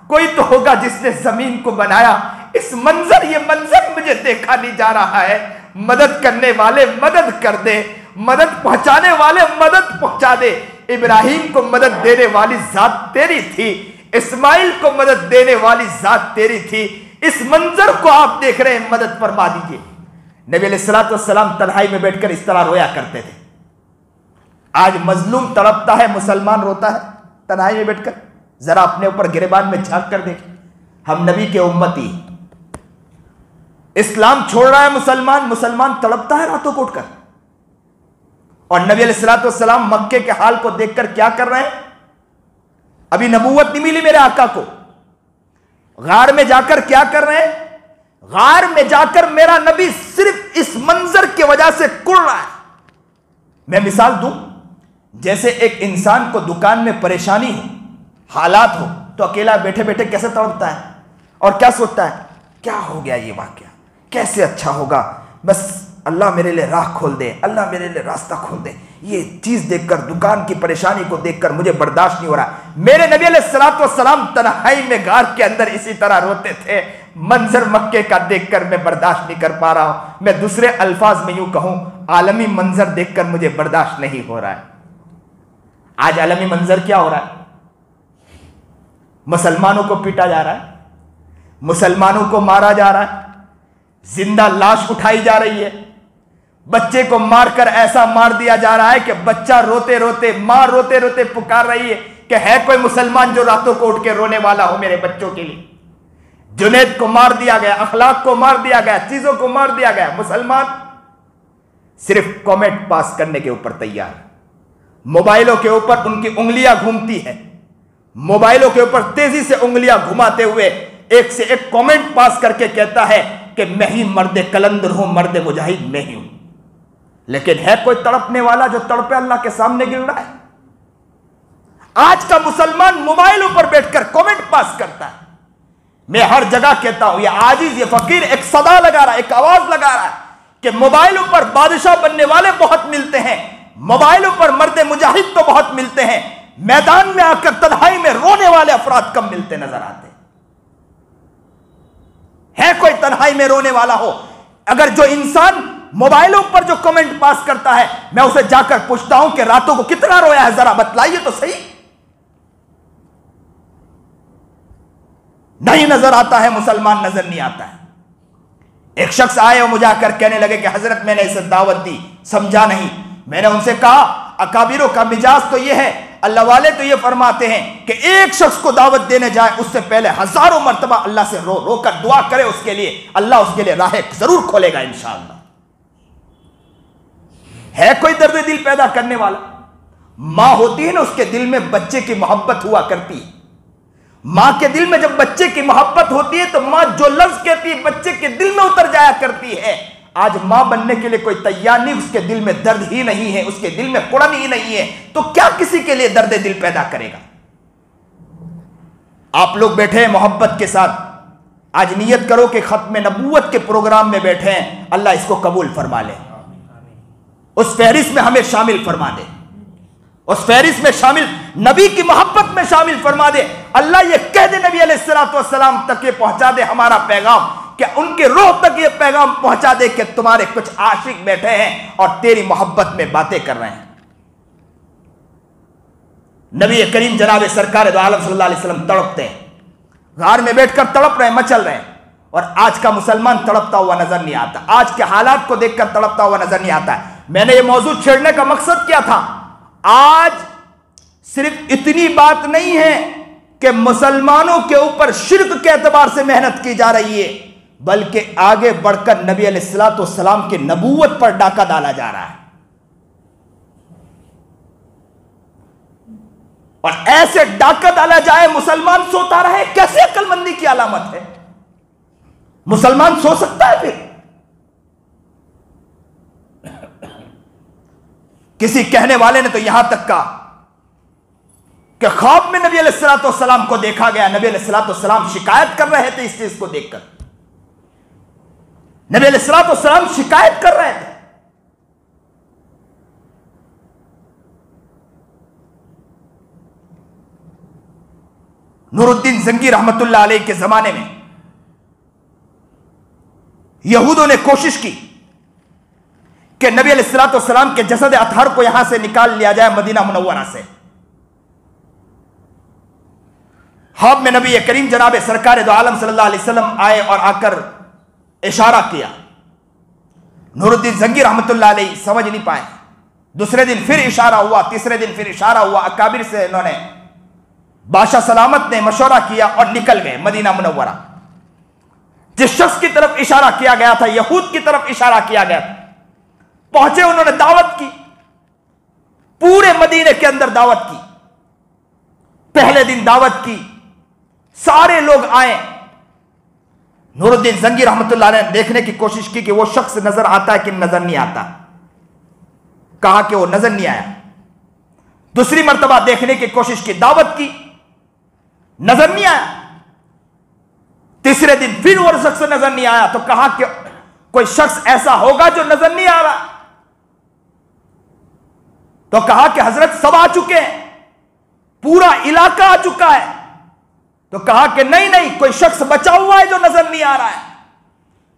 Speaker 2: कोई तो होगा जिसने जमीन को बनाया। इस मंजर, ये मंजर मुझे देखा नहीं जा रहा है। मदद करने वाले मदद कर दे, मदद पहुंचाने वाले मदद पहुंचा दे। इब्राहिम को मदद देने वाली जात तेरी थी, इस्माइल को मदद देने वाली जात तेरी थी। इस मंजर को आप देख रहे हैं, मदद फरमा दीजिए। नबी अलैहिस्सलाम तन्हाई में बैठकर इस तरह रोया करते थे। आज मजलूम तड़पता है, मुसलमान रोता है तन्हाई में बैठकर। जरा अपने ऊपर गिरेबान में झांक कर देखें। हम नबी के उम्मती, इस्लाम छोड़ रहा है मुसलमान तड़पता है रातों को उठकर। और नबी अलैहिस्सलाम मक्के के हाल को देखकर क्या कर रहे हैं? अभी नबूवत नहीं मिली मेरे आका को। गार में जाकर क्या कर रहे हैं? गार में जाकर मेरा नबी सिर्फ इस मंजर की वजह से कुड़ रहा है। मैं मिसाल दूं, जैसे एक इंसान को दुकान में परेशानी हो, हालात हो, तो अकेला बैठे बैठे कैसे तड़पता है और क्या सोचता है, क्या हो गया ये वाकया, कैसे अच्छा होगा, बस अल्लाह मेरे लिए राह खोल दे, अल्लाह मेरे लिए रास्ता खोल दे। ये चीज देखकर, दुकान की परेशानी को देखकर मुझे बर्दाश्त नहीं हो रहा। मेरे नबी अलैहिस्सलाम तन्हाई में गार के अंदर इसी तरह रोते थे। मंजर मक्के का देखकर मैं बर्दाश्त नहीं कर पा रहा हूं। मैं दूसरे अल्फाज में यूं कहूं, आलमी मंजर देखकर मुझे बर्दाश्त नहीं हो रहा है। आज आलमी मंजर क्या हो रहा है? मुसलमानों को पीटा जा रहा है, मुसलमानों को मारा जा रहा है, जिंदा लाश उठाई जा रही है, बच्चे को मारकर ऐसा मार दिया जा रहा है कि बच्चा रोते रोते, मां रोते रोते पुकार रही है कि है कोई मुसलमान जो रातों को उठ के रोने वाला हो मेरे बच्चों के लिए। जुनैद को मार दिया गया, अखलाक को मार दिया गया, चीजों को मार दिया गया। मुसलमान सिर्फ कमेंट पास करने के ऊपर तैयार। मोबाइलों के ऊपर उनकी उंगलियां घूमती है, मोबाइलों के ऊपर तेजी से उंगलियां घुमाते हुए एक से एक कमेंट पास करके कहता है कि मैं ही मर्द कलंदर हूं, मर्द मुजाहिद मैं ही हूं। लेकिन है कोई तड़पने वाला जो तड़पे अल्लाह के सामने गिर रहा है? आज का मुसलमान मोबाइलों पर बैठकर कमेंट पास करता है। मैं हर जगह कहता हूं, ये आजिज, ये फकीर एक सदा लगा रहा है, एक आवाज लगा रहा है कि मोबाइलों पर बादशाह बनने वाले बहुत मिलते हैं, मोबाइलों पर मर्द मुजाहिद तो बहुत मिलते हैं, मैदान में आकर तन्हाई में रोने वाले अफराद कम मिलते नजर आते है। कोई तन्हाई में रोने वाला हो? अगर जो इंसान मोबाइलों पर जो कमेंट पास करता है, मैं उसे जाकर पूछता हूं कि रातों को कितना रोया है, जरा बतलाइए तो सही। नहीं नजर आता है, मुसलमान नजर नहीं आता है। एक शख्स आए और मुझे आकर कहने लगे कि हजरत मैंने इसे दावत दी, समझा नहीं। मैंने उनसे कहा, अकाबिरों का मिजाज तो यह है, अल्लाह वाले तो ये फरमाते हैं कि एक शख्स को दावत देने जाए उससे पहले हजारों मर्तबा अल्लाह से रो रो कर दुआ करे उसके लिए, अल्लाह उसके लिए राह जरूर खोलेगा इंशाअल्लाह। है कोई दर्द दिल पैदा करने वाला? मां होती है ना, उसके दिल में बच्चे की मोहब्बत हुआ करती है। मां के दिल में जब बच्चे की मोहब्बत होती है तो मां जो लफ्ज कहती है बच्चे के दिल में उतर जाया करती है। आज मां बनने के लिए कोई तैयार नहीं, उसके दिल में दर्द ही नहीं है, उसके दिल में कुड़न ही नहीं है, तो क्या किसी के लिए दर्द दिल पैदा करेगा? आप लोग बैठे हैं मोहब्बत के साथ, आज नियत करो कि खत्म नबूवत के प्रोग्राम में बैठे हैं, अल्लाह इसको कबूल फरमा ले, उस फहरिस्त में हमें शामिल फरमा दे, उस फहरिस्त में शामिल, नबी की मोहब्बत में शामिल फरमा दे। अल्लाह ये कह दे नबी अलैहिस्सलाम तक ये पहुंचा दे हमारा पैगाम, क्या उनके रूह तक ये पैगाम पहुंचा दे कि तुम्हारे कुछ आशिक बैठे हैं और तेरी मोहब्बत में बातें कर रहे हैं। नबी करीम जनाब सरकार दो आलम सल्लल्लाहु अलैहि वसल्लम तड़पते हैं, गार में बैठकर तड़प रहे हैं, मचल रहे हैं, और आज का मुसलमान तड़पता हुआ नजर नहीं आता, आज के हालात को देखकर तड़पता हुआ नजर नहीं आता है। मैंने ये मौजूद छेड़ने का मकसद क्या था? आज सिर्फ इतनी बात नहीं है कि मुसलमानों के ऊपर शिर्क के एतबार से मेहनत की जा रही है, बल्कि आगे बढ़कर नबी अलैहिस्सलाम की नबूवत पर डाका डाला जा रहा है। और ऐसे डाका डाला जाए मुसलमान सोता रहे, कैसे अक्लमंदी की अलामत है? मुसलमान सो सकता है? फिर किसी कहने वाले ने तो यहां तक कहा कि ख्वाब में नबी अलैहिस्सलाम को देखा गया, नबी अलैहिस्सलाम शिकायत कर रहे थे इस चीज को देखकर, नबी अलैहिस्सलाम शिकायत कर रहे थे। नूरुद्दीन जंगी रहमतुल्लाह अलैह के जमाने में यहूदों ने कोशिश की कि नबी अलैहिस्सलाम के जसद अतहर को यहां से निकाल लिया जाए, मदीना मुनव्वरा से। ख्वाब में नबी करीम जनाब सरकार दो आलम सल्लल्लाहु अलैहि वसल्लम आए और आकर इशारा किया। नूरुद्दीन जंगी रहमतुल्लाह अलैहि समझ नहीं पाए। दूसरे दिन फिर इशारा हुआ, तीसरे दिन फिर इशारा हुआ। अकाबिर से इन्होंने, बादशाह सलामत ने मशवरा किया और निकल गए मदीना मुनव्वरा। जिस शख्स की तरफ इशारा किया गया था, यहूद की तरफ इशारा किया गया था, पहुंचे, उन्होंने दावत की, पूरे मदीने के अंदर दावत की। पहले दिन दावत की, सारे लोग आए। नूरुद्दीन जंगी रहमतुल्लाह ने देखने की कोशिश की कि वो शख्स नजर आता है कि नजर नहीं आता। कहा कि वो नजर नहीं आया। दूसरी मर्तबा देखने की कोशिश की, दावत की, नजर नहीं आया। तीसरे दिन फिर वो शख्स नजर नहीं आया तो कहा कि कोई शख्स ऐसा होगा जो नजर नहीं आ रहा। तो कहा कि हजरत सब आ चुके हैं, पूरा इलाका आ चुका है। तो कहा कि नहीं नहीं, कोई शख्स बचा हुआ है जो नजर नहीं आ रहा है।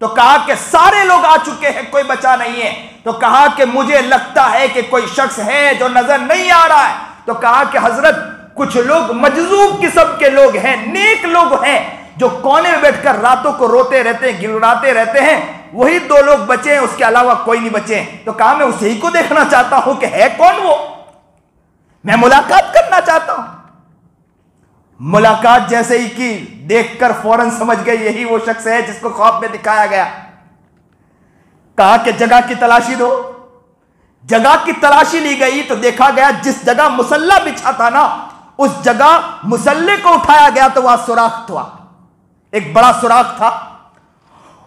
Speaker 2: तो कहा कि सारे लोग आ चुके हैं, कोई बचा नहीं है। तो कहा कि मुझे लगता है कि कोई शख्स है जो नजर नहीं आ रहा है। तो कहा कि हजरत कुछ लोग मजजूब किस्म के लोग हैं, नेक लोग हैं, जो कोने में बैठकर रातों को रोते रहते हैं, गिड़गिड़ाते रहते हैं, वही 2 लोग बचे हैं, उसके अलावा कोई नहीं बचे। तो कहा मैं उसी को देखना चाहता हूं कि है कौन वो, मैं मुलाकात करना चाहता हूं। मुलाकात जैसे ही की, देखकर फौरन समझ गए यही वो शख्स है जिसको ख्वाब में दिखाया गया। कहा कि जगह की तलाशी दो। जगह की तलाशी ली गई तो देखा गया जिस जगह मुसल्ला बिछा था ना, उस जगह मुसल्ले को उठाया गया तो वहां सुराख था, एक बड़ा सुराख था।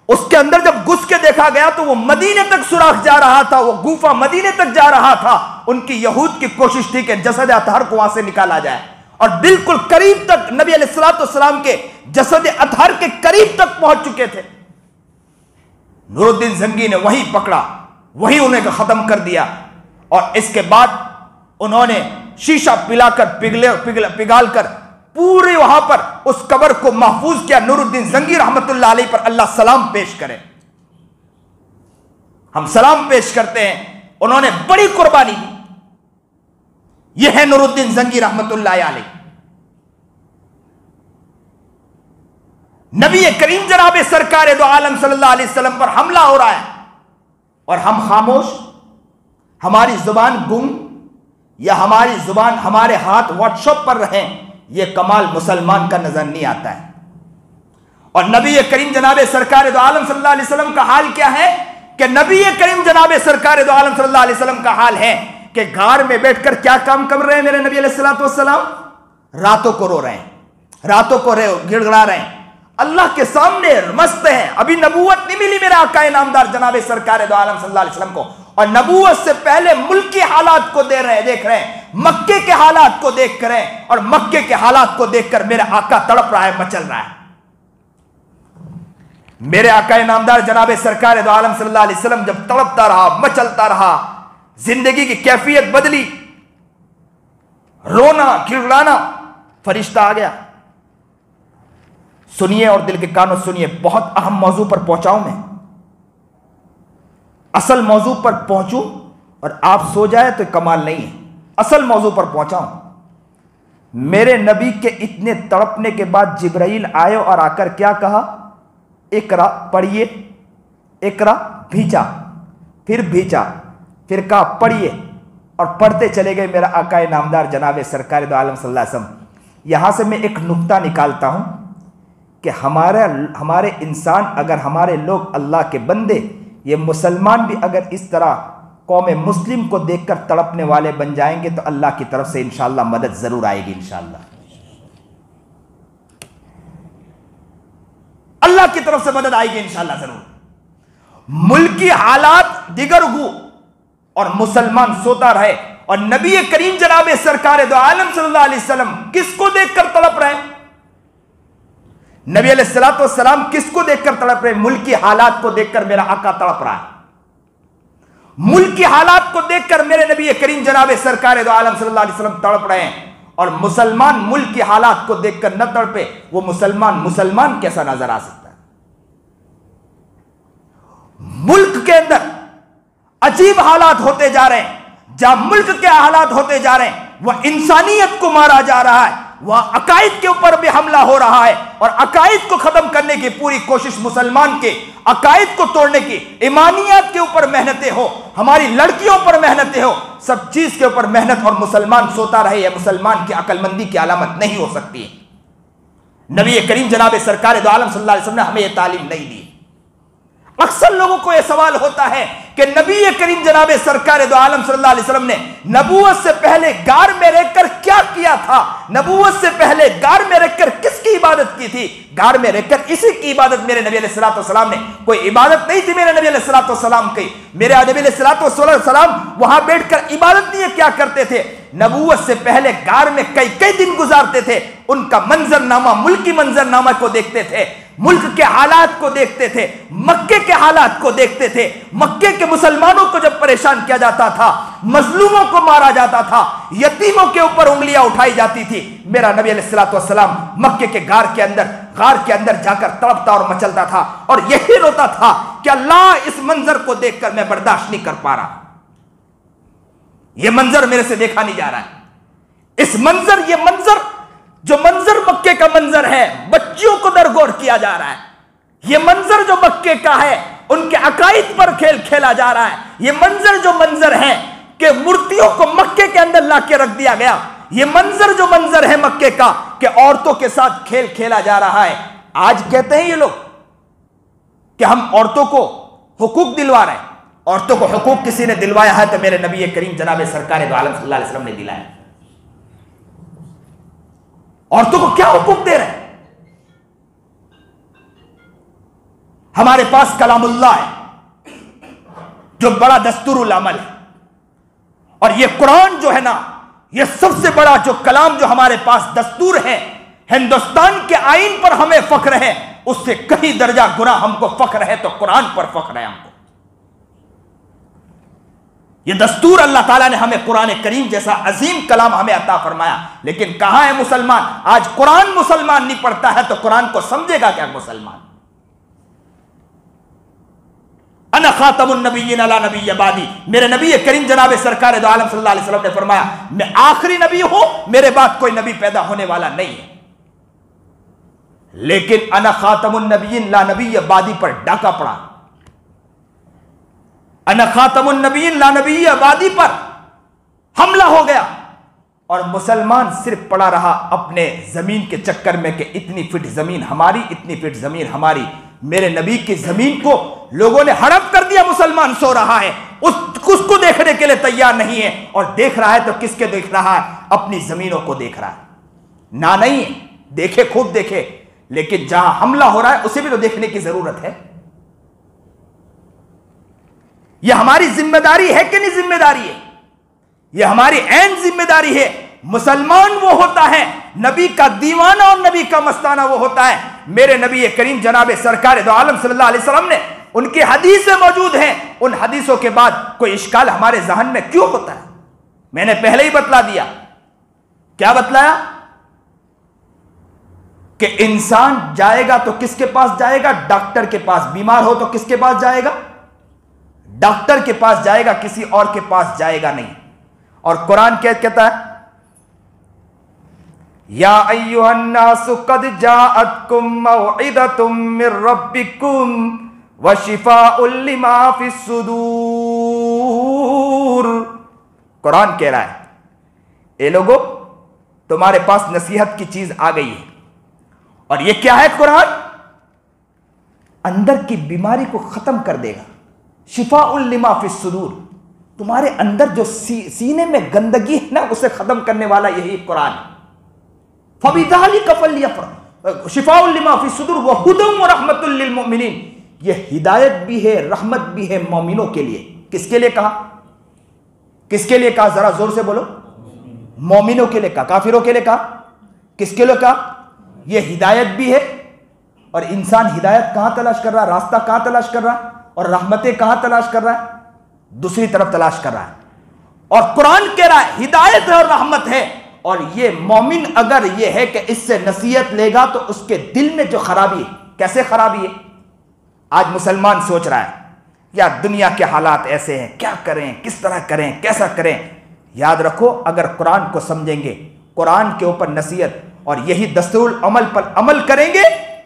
Speaker 2: उसके अंदर जब घुस के देखा गया तो वो मदीने तक सुराख जा रहा था, वो गुफा मदीने तक जा रहा था। उनकी यहूद की कोशिश थी कि जसद अतहर को वहां से निकाला जाए, और बिल्कुल करीब तक नबी अलैहिस्सलाम के जसद अतहर के करीब तक पहुंच चुके थे। नूरुद्दीन जंगी ने वही पकड़ा, वही उन्हें खत्म कर दिया। और इसके बाद उन्होंने शीशा पिलाकर पिघाल कर पूरे वहां पर उस कब्र को महफूज किया। नूरुद्दीन जंगी रहमतुल्लाह अलैह पर अल्लाह सलाम पेश करे। हम सलाम पेश करते हैं, उन्होंने बड़ी कुर्बानी दी। यह है नूरुद्दीन जंगी रहमतुल्लाह अलैह। नबी करीम जनाब सरकार दो आलम सल्लल्लाहु अलैहि वसल्लम पर हमला हो रहा है और हम खामोश, हमारी जुबान गुम, या हमारी जुबान, हमारे हाथ व्हाट्सएप पर रहें, यह कमाल मुसलमान का नजर नहीं आता है। और नबी करीम जनाब सरकार दो आलम सल्लल्लाहु अलैहि वसल्लम का हाल क्या है कि नबी करीम जनाब सरकार दो आलम सल्लल्लाहु अलैहि वसल्लम का हाल है कि गार में बैठकर क्या काम कर रहे हैं मेरे नबी अलैहिस्सलाम? रातों को रो रहे हैं, रातों को गिड़गिड़ा रहे हैं, अल्लाह के सामने मस्त हैं। अभी नबूवत नहीं मिली मेरे आका नामदार जनाब सरकार दो आलम सल्लल्लाहु अलैहि वसल्लम को, और नबूवत से पहले मुल्क के हालात को देख रहे हैं, मक्के के हालात को देख कर, और मक्के के हालात को देखकर मेरा आका तड़प रहा है, मचल रहा है। मेरे आका नामदार जनाब सरकार दो आलम सल्लल्लाहु अलैहि वसल्लम जब तड़पता रहा, मचलता रहा, जिंदगी की कैफियत बदली, रोना गिड़गिड़ाना, फरिश्ता आ गया। सुनिए और दिल के कानों सुनिए, बहुत अहम मौजू पर पहुंचाऊं मैं, असल मौजू पर पहुंचूं और आप सो जाए तो कमाल नहीं है। असल मौजू पर पहुंचाऊं। मेरे नबी के इतने तड़पने के बाद जिब्राइल आए और आकर क्या कहा? इकरा, पढ़िए। इकरा, भीचा, फिर भीचा, फिर कहा पढ़िए, और पढ़ते चले गए मेरा आका नामदार जनाब सरकार दो आलम सल्लल्लाहु अलैहि वसल्लम। यहां से मैं एक नुक्ता निकालता हूं कि हमारे इंसान, अगर हमारे लोग अल्लाह के बंदे, ये मुसलमान भी अगर इस तरह कौम मुस्लिम को देखकर तड़पने वाले बन जाएंगे तो अल्लाह की तरफ से इंशाअल्लाह मदद जरूर आएगी। इंशाअल्लाह अल्लाह की तरफ से मदद आएगी इंशाअल्लाह जरूर। मुल्की हालात दिगरगू और मुसलमान सोता रहे, और नबी करीम जनाब सरकार दो आलम सल्लल्लाहु अलैहि वसल्लम किसको देखकर तड़प रहे? नबी अलैहिस्सलाम किसको देखकर तड़प रहे? मुल्क की हालात को देखकर मेरा आका तड़प रहा है। मुल्क की हालात को देखकर मेरे नबी करीम जनाब सरकार दो आलम सल्लल्लाहु अलैहि वसल्लम तड़प रहे हैं। और मुसलमान मुल्क की हालात को देखकर न तड़पे, वो मुसलमान कैसा नजर आ सकता है? मुल्क के अंदर अजीब हालात होते जा रहे हैं। जहां मुल्क के हालात होते जा रहे हैं, वह इंसानियत को मारा जा रहा है। वहां अकायद के ऊपर भी हमला हो रहा है और अकायद को खत्म करने की पूरी कोशिश, मुसलमान के अकायद को तोड़ने की, ईमानियात के ऊपर मेहनतें हो, हमारी लड़कियों पर मेहनतें हो, सब चीज के ऊपर मेहनत, और मुसलमान सोता रहे, यह मुसलमान की अक्लमंदी की अलामत नहीं हो सकती। नबी करीम जनाब सरकार दो आलम सल्लल्लाहु अलैहि वसल्लम ने हमें यह तालीम नहीं दी। अक्सर लोगों को यह सवाल होता है कि नबी करीम जनाब सरकार दो आलम सल्लल्लाहु अलैहि वसल्लम ने नबूवत से पहले गार में रहकर क्या किया था, नबूवत से पहले गार में रहकर किसकी इबादत की थी? गार में रहकर इसी की इबादत मेरे नबी अलैहिस्सलातु वस्सलाम ने, कोई इबादत नहीं थी मेरे नबी अलैहिस्सलातु वस्सलाम की। मेरे नबी अलैहिस्सलातु वस्सलाम वहां बैठकर इबादत नहीं क्या करते थे, नबूवत से पहले गार में कई कई दिन गुजारते थे। उनका मंजरनामा, मुल्की मंजरनामा को देखते थे, मुल्क के हालात को देखते थे, मक्के के हालात को देखते थे। मक्के के मुसलमानों को जब परेशान किया जाता था, मजलूमों को मारा जाता था, यतीमों के ऊपर उंगलियां उठाई जाती थी, मेरा नबी अलैहिस्सलातु वस्सलाम मक्के के गार के अंदर जाकर तड़पता और मचलता था और यही रोता था कि अल्लाह, इस मंजर को देखकर मैं बर्दाश्त नहीं कर पा रहा, यह मंजर मेरे से देखा नहीं जा रहा है। ये मंजर जो मंजर मक्के का मंजर है, बच्चियों को दरगोर किया जा रहा है। यह मंजर जो मक्के का है, उनके अकायद पर खेल खेला जा रहा है। यह मंजर है कि मूर्तियों को मक्के के अंदर लाके रख दिया गया। यह मंजर है मक्के का कि औरतों के साथ खेल खेला जा रहा है। आज कहते हैं ये लोग कि हम औरतों को हुकूक दिलवा रहे हैं। औरतों को हुकूक किसी ने दिलवाया है तो मेरे नबी करीम जनाब सरकार दो आलम सल्लल्लाहु अलैहि वसल्लम ने दिलाया। औरतों को क्या हुकूक दे रहे हैं? हमारे पास कलामुल्लाह है जो बड़ा दस्तूरुल अमल है, और यह कुरान जो है ना, यह सबसे बड़ा जो कलाम जो हमारे पास दस्तूर है, हिंदुस्तान के आईन पर हमें फख्र है, उससे कहीं दर्जा गुना हमको फख्र है तो कुरान पर फख्र है हमको। यह दस्तूर अल्लाह ताला ने हमें कुरान करीम जैसा अजीम कलाम हमें अता फरमाया। लेकिन कहां है मुसलमान? आज कुरान मुसलमान नहीं पढ़ता है तो कुरान को समझेगा क्या मुसलमान? अना खातमुन नबिय्यीन अला नबिय्य बादी, मेरे नबी करीम जनाब सरकार दो आलम सल्लल्लाहु अलैहि वसल्लम ने फरमाया, मैं आखिरी नबी हूं, मेरे बाद कोई नबी पैदा होने वाला नहीं है। लेकिन अना खातमुन नबिय्यीन ला नबिय्य बादी पर डाका पड़ा। अना खातमुन नबिय्यीन ला नबिय्य आबादी पर हमला हो गया और मुसलमान सिर्फ पड़ा रहा अपने जमीन के चक्कर में कि इतनी फिट जमीन हमारी, इतनी फिट जमीन हमारी। मेरे नबी की जमीन को लोगों ने हड़प कर दिया। मुसलमान सो रहा है, उसको देखने के लिए तैयार नहीं है, और देख रहा है तो किसके देख रहा है? अपनी जमीनों को देख रहा है। ना नहीं देखे, खूब देखे, लेकिन जहां हमला हो रहा है उसे भी तो देखने की जरूरत है। यह हमारी जिम्मेदारी है कि नहीं जिम्मेदारी है? यह हमारी ऐन जिम्मेदारी है। मुसलमान वो होता है, नबी का दीवाना और नबी का मस्ताना वो होता है। मेरे नबी करीम जनाब सरकार दो आलम सल्लल्लाहु अलैहि वसल्लम ने, उनकी हदीसें मौजूद हैं, उन हदीसों के बाद कोई इश्काल हमारे जहन में क्यों होता है? मैंने पहले ही बतला दिया। क्या बतलाया? कि इंसान जाएगा तो किसके पास जाएगा? डॉक्टर के पास। बीमार हो तो किसके पास जाएगा? डॉक्टर के पास जाएगा, किसी और के पास जाएगा नहीं। और कुरान क्या कहता है? या अय्युहन्नासु कद जाअतकुम मौइदतुम मिर रब्बिकुम व शिफाउल लिमा फिस सुदूर। कुरान कह रहा है, ए लोगो, तुम्हारे पास नसीहत की चीज आ गई है। और यह क्या है? कुरान अंदर की बीमारी को खत्म कर देगा। शिफाउल लिमा फिस सुदूर, तुम्हारे अंदर जो सीने में गंदगी है ना, उसे खत्म करने वाला यही कुरान है। फबिज़ालिका फल्यफ़रह शिफाउल लिमा फिस सुदूर व हुदम व रहमतुल लिल मुमिनीन। यह हिदायत भी है, रहमत भी है मोमिनों के लिए। किसके लिए कहा? किसके लिए कहा? जरा जोर से बोलो। मोमिनों के लिए कहा, काफिरों के लिए कहा? किसके लिए कहा? यह हिदायत भी है। और इंसान हिदायत कहां तलाश कर रहा है? रास्ता कहां तलाश कर रहा है? और रहमतें कहां तलाश कर रहा है? दूसरी तरफ तलाश कर रहा है। और कुरान कह रहा है हिदायत है और रहमत है। और ये मोमिन अगर ये है कि इससे नसीहत लेगा तो उसके दिल में जो खराबी है, कैसे खराबी है? आज मुसलमान सोच रहा है यार दुनिया के हालात ऐसे हैं, क्या करें, किस तरह करें, कैसा करें। याद रखो, अगर कुरान को समझेंगे, कुरान के ऊपर नसीहत और यही दस्तूर अमल पर अमल करेंगे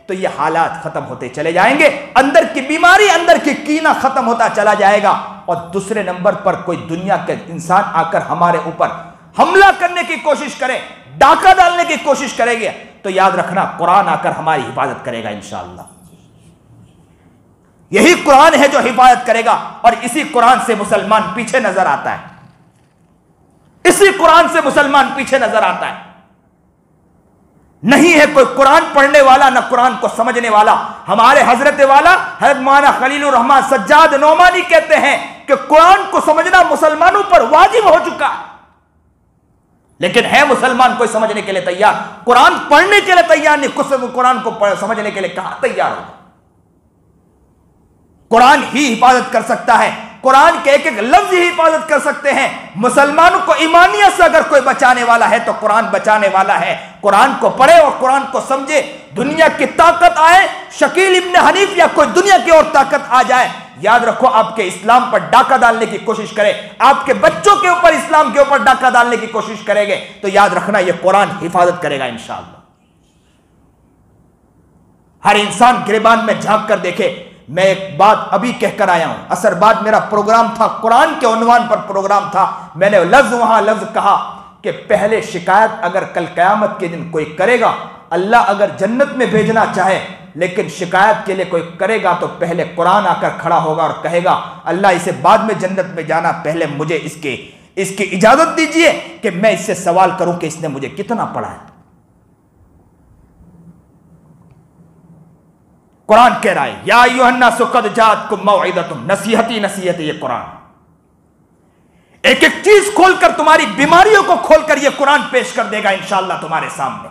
Speaker 2: तो ये हालात खत्म होते चले जाएंगे, अंदर की बीमारी, अंदर की कीना खत्म होता चला जाएगा। और दूसरे नंबर पर कोई दुनिया के इंसान आकर हमारे ऊपर हमला करने की कोशिश करे, डाका डालने की कोशिश करेंगे, तो याद रखना कुरान आकर हमारी हिफाजत करेगा इंशाअल्लाह। यही कुरान है जो हिफाजत करेगा। और इसी कुरान से मुसलमान पीछे नजर आता है, इसी कुरान से मुसलमान पीछे नजर आता है। नहीं है कोई कुरान पढ़ने वाला, ना कुरान को समझने वाला। हमारे हजरत वाला हजरत मौलाना खलीलुर रहमान सज्जाद नोमानी कहते हैं कि कुरान को समझना मुसलमानों पर वाजिब हो चुका है, लेकिन है मुसलमान कोई समझने के लिए तैयार, कुरान पढ़ने के लिए तैयार नहीं। कुछ कुरान को समझने के लिए कहां तैयार होगा। कुरान ही हिफाजत कर सकता है, कुरान के एक एक लफ्ज ही हिफाजत कर सकते हैं। मुसलमानों को ईमानियत से अगर कोई बचाने वाला है तो कुरान बचाने वाला है। कुरान को पढ़े और कुरान को समझे। दुनिया की ताकत आए, शकील इब्न हनीफ या कोई दुनिया की और ताकत आ जाए, याद रखो आपके इस्लाम पर डाका डालने की कोशिश करे, आपके बच्चों के ऊपर इस्लाम के ऊपर डाका डालने की कोशिश करेंगे, तो याद रखना यह कुरान हिफाजत करेगा इंशाअल्लाह। हर इंसान गिरबान में झांक कर देखे। मैं एक बात अभी कहकर आया हूं, असर बाद मेरा प्रोग्राम था, कुरान के उन्वान पर प्रोग्राम था। मैंने वहां लफ्ज कहा कि पहले शिकायत अगर कल कयामत के दिन कोई करेगा, अल्लाह अगर जन्नत में भेजना चाहे, लेकिन शिकायत के लिए कोई करेगा तो पहले कुरान आकर खड़ा होगा और कहेगा अल्लाह इसे बाद में जन्नत में जाना, पहले मुझे इसकी इजाजत दीजिए कि मैं इससे सवाल करूं कि इसने मुझे कितना पढ़ा है। कुरान कह रहा है या अय्युहन्नासु क़द जाअतकुम मौइज़तुन, नसीहती नसीहत। ये कुरान एक एक चीज खोलकर, तुम्हारी बीमारियों को खोलकर ये कुरान पेश कर देगा इंशाअल्लाह तुम्हारे सामने।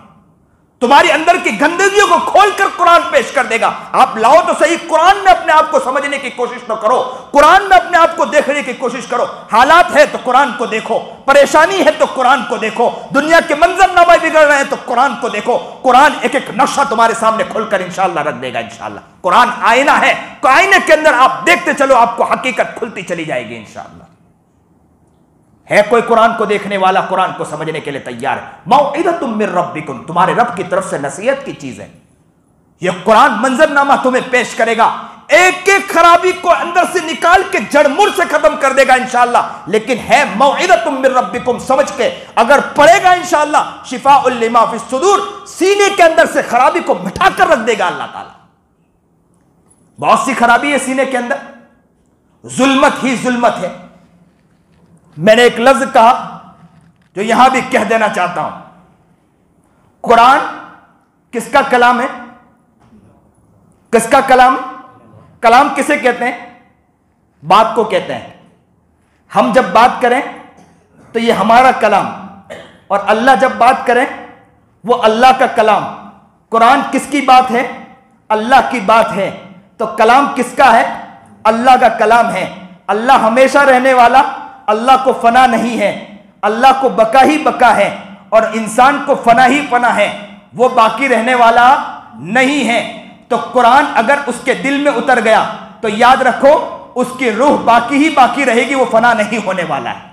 Speaker 2: तुम्हारी अंदर की गंदगियों को खोलकर कुरान पेश कर देगा। आप लाओ तो सही, कुरान में अपने आप को समझने की कोशिश तो करो, कुरान में अपने आप को देखने की कोशिश करो। हालात है तो कुरान को देखो, परेशानी है तो कुरान को देखो, दुनिया के मंजरनामे बिगड़ रहे हैं तो कुरान को देखो। कुरान एक एक नक्शा तुम्हारे सामने खोलकर इंशाअल्लाह रख देगा इंशाअल्लाह। कुरान आईना है, आईने के अंदर आप देखते चलो, आपको हकीकत खुलती चली जाएगी इंशाअल्लाह। है कोई कुरान को देखने वाला, कुरान को समझने के लिए तैयार है। मौइज़तुम मिर रब्बिकुम, तुम्हारे रब की तरफ से नसीहत की चीज है। यह कुरान मंजरनामा तुम्हें पेश करेगा, एक एक खराबी को अंदर से निकाल के जड़मुड़ से खत्म कर देगा इंशाअल्लाह। लेकिन है मौइज़तुम मिर रब्बिकुम, समझ के अगर पढ़ेगा इंशाअल्लाह शिफाउल लिमा फिस सुदूर, सीने के अंदर से खराबी को मिटा कर रख देगा अल्लाह ताला। बहुत सी खराबी है सीने के अंदर, जुल्मत ही जुल्मत है। मैंने एक लफ्ज कहा जो यहां भी कह देना चाहता हूं, कुरान किसका कलाम है? किसका कलाम? कलाम किसे कहते हैं? बात को कहते हैं। हम जब बात करें तो ये हमारा कलाम, और अल्लाह जब बात करें वो अल्लाह का कलाम। कुरान किसकी बात है? अल्लाह की बात है। तो कलाम किसका है? अल्लाह का कलाम है। अल्लाह हमेशा रहने वाला, अल्लाह को फना नहीं है, अल्लाह को बका ही बका है, और इंसान को फना ही फना है, वो बाकी रहने वाला नहीं है। तो कुरान अगर उसके दिल में उतर गया तो याद रखो उसकी रूह बाकी ही बाकी रहेगी, वो फना नहीं होने वाला है।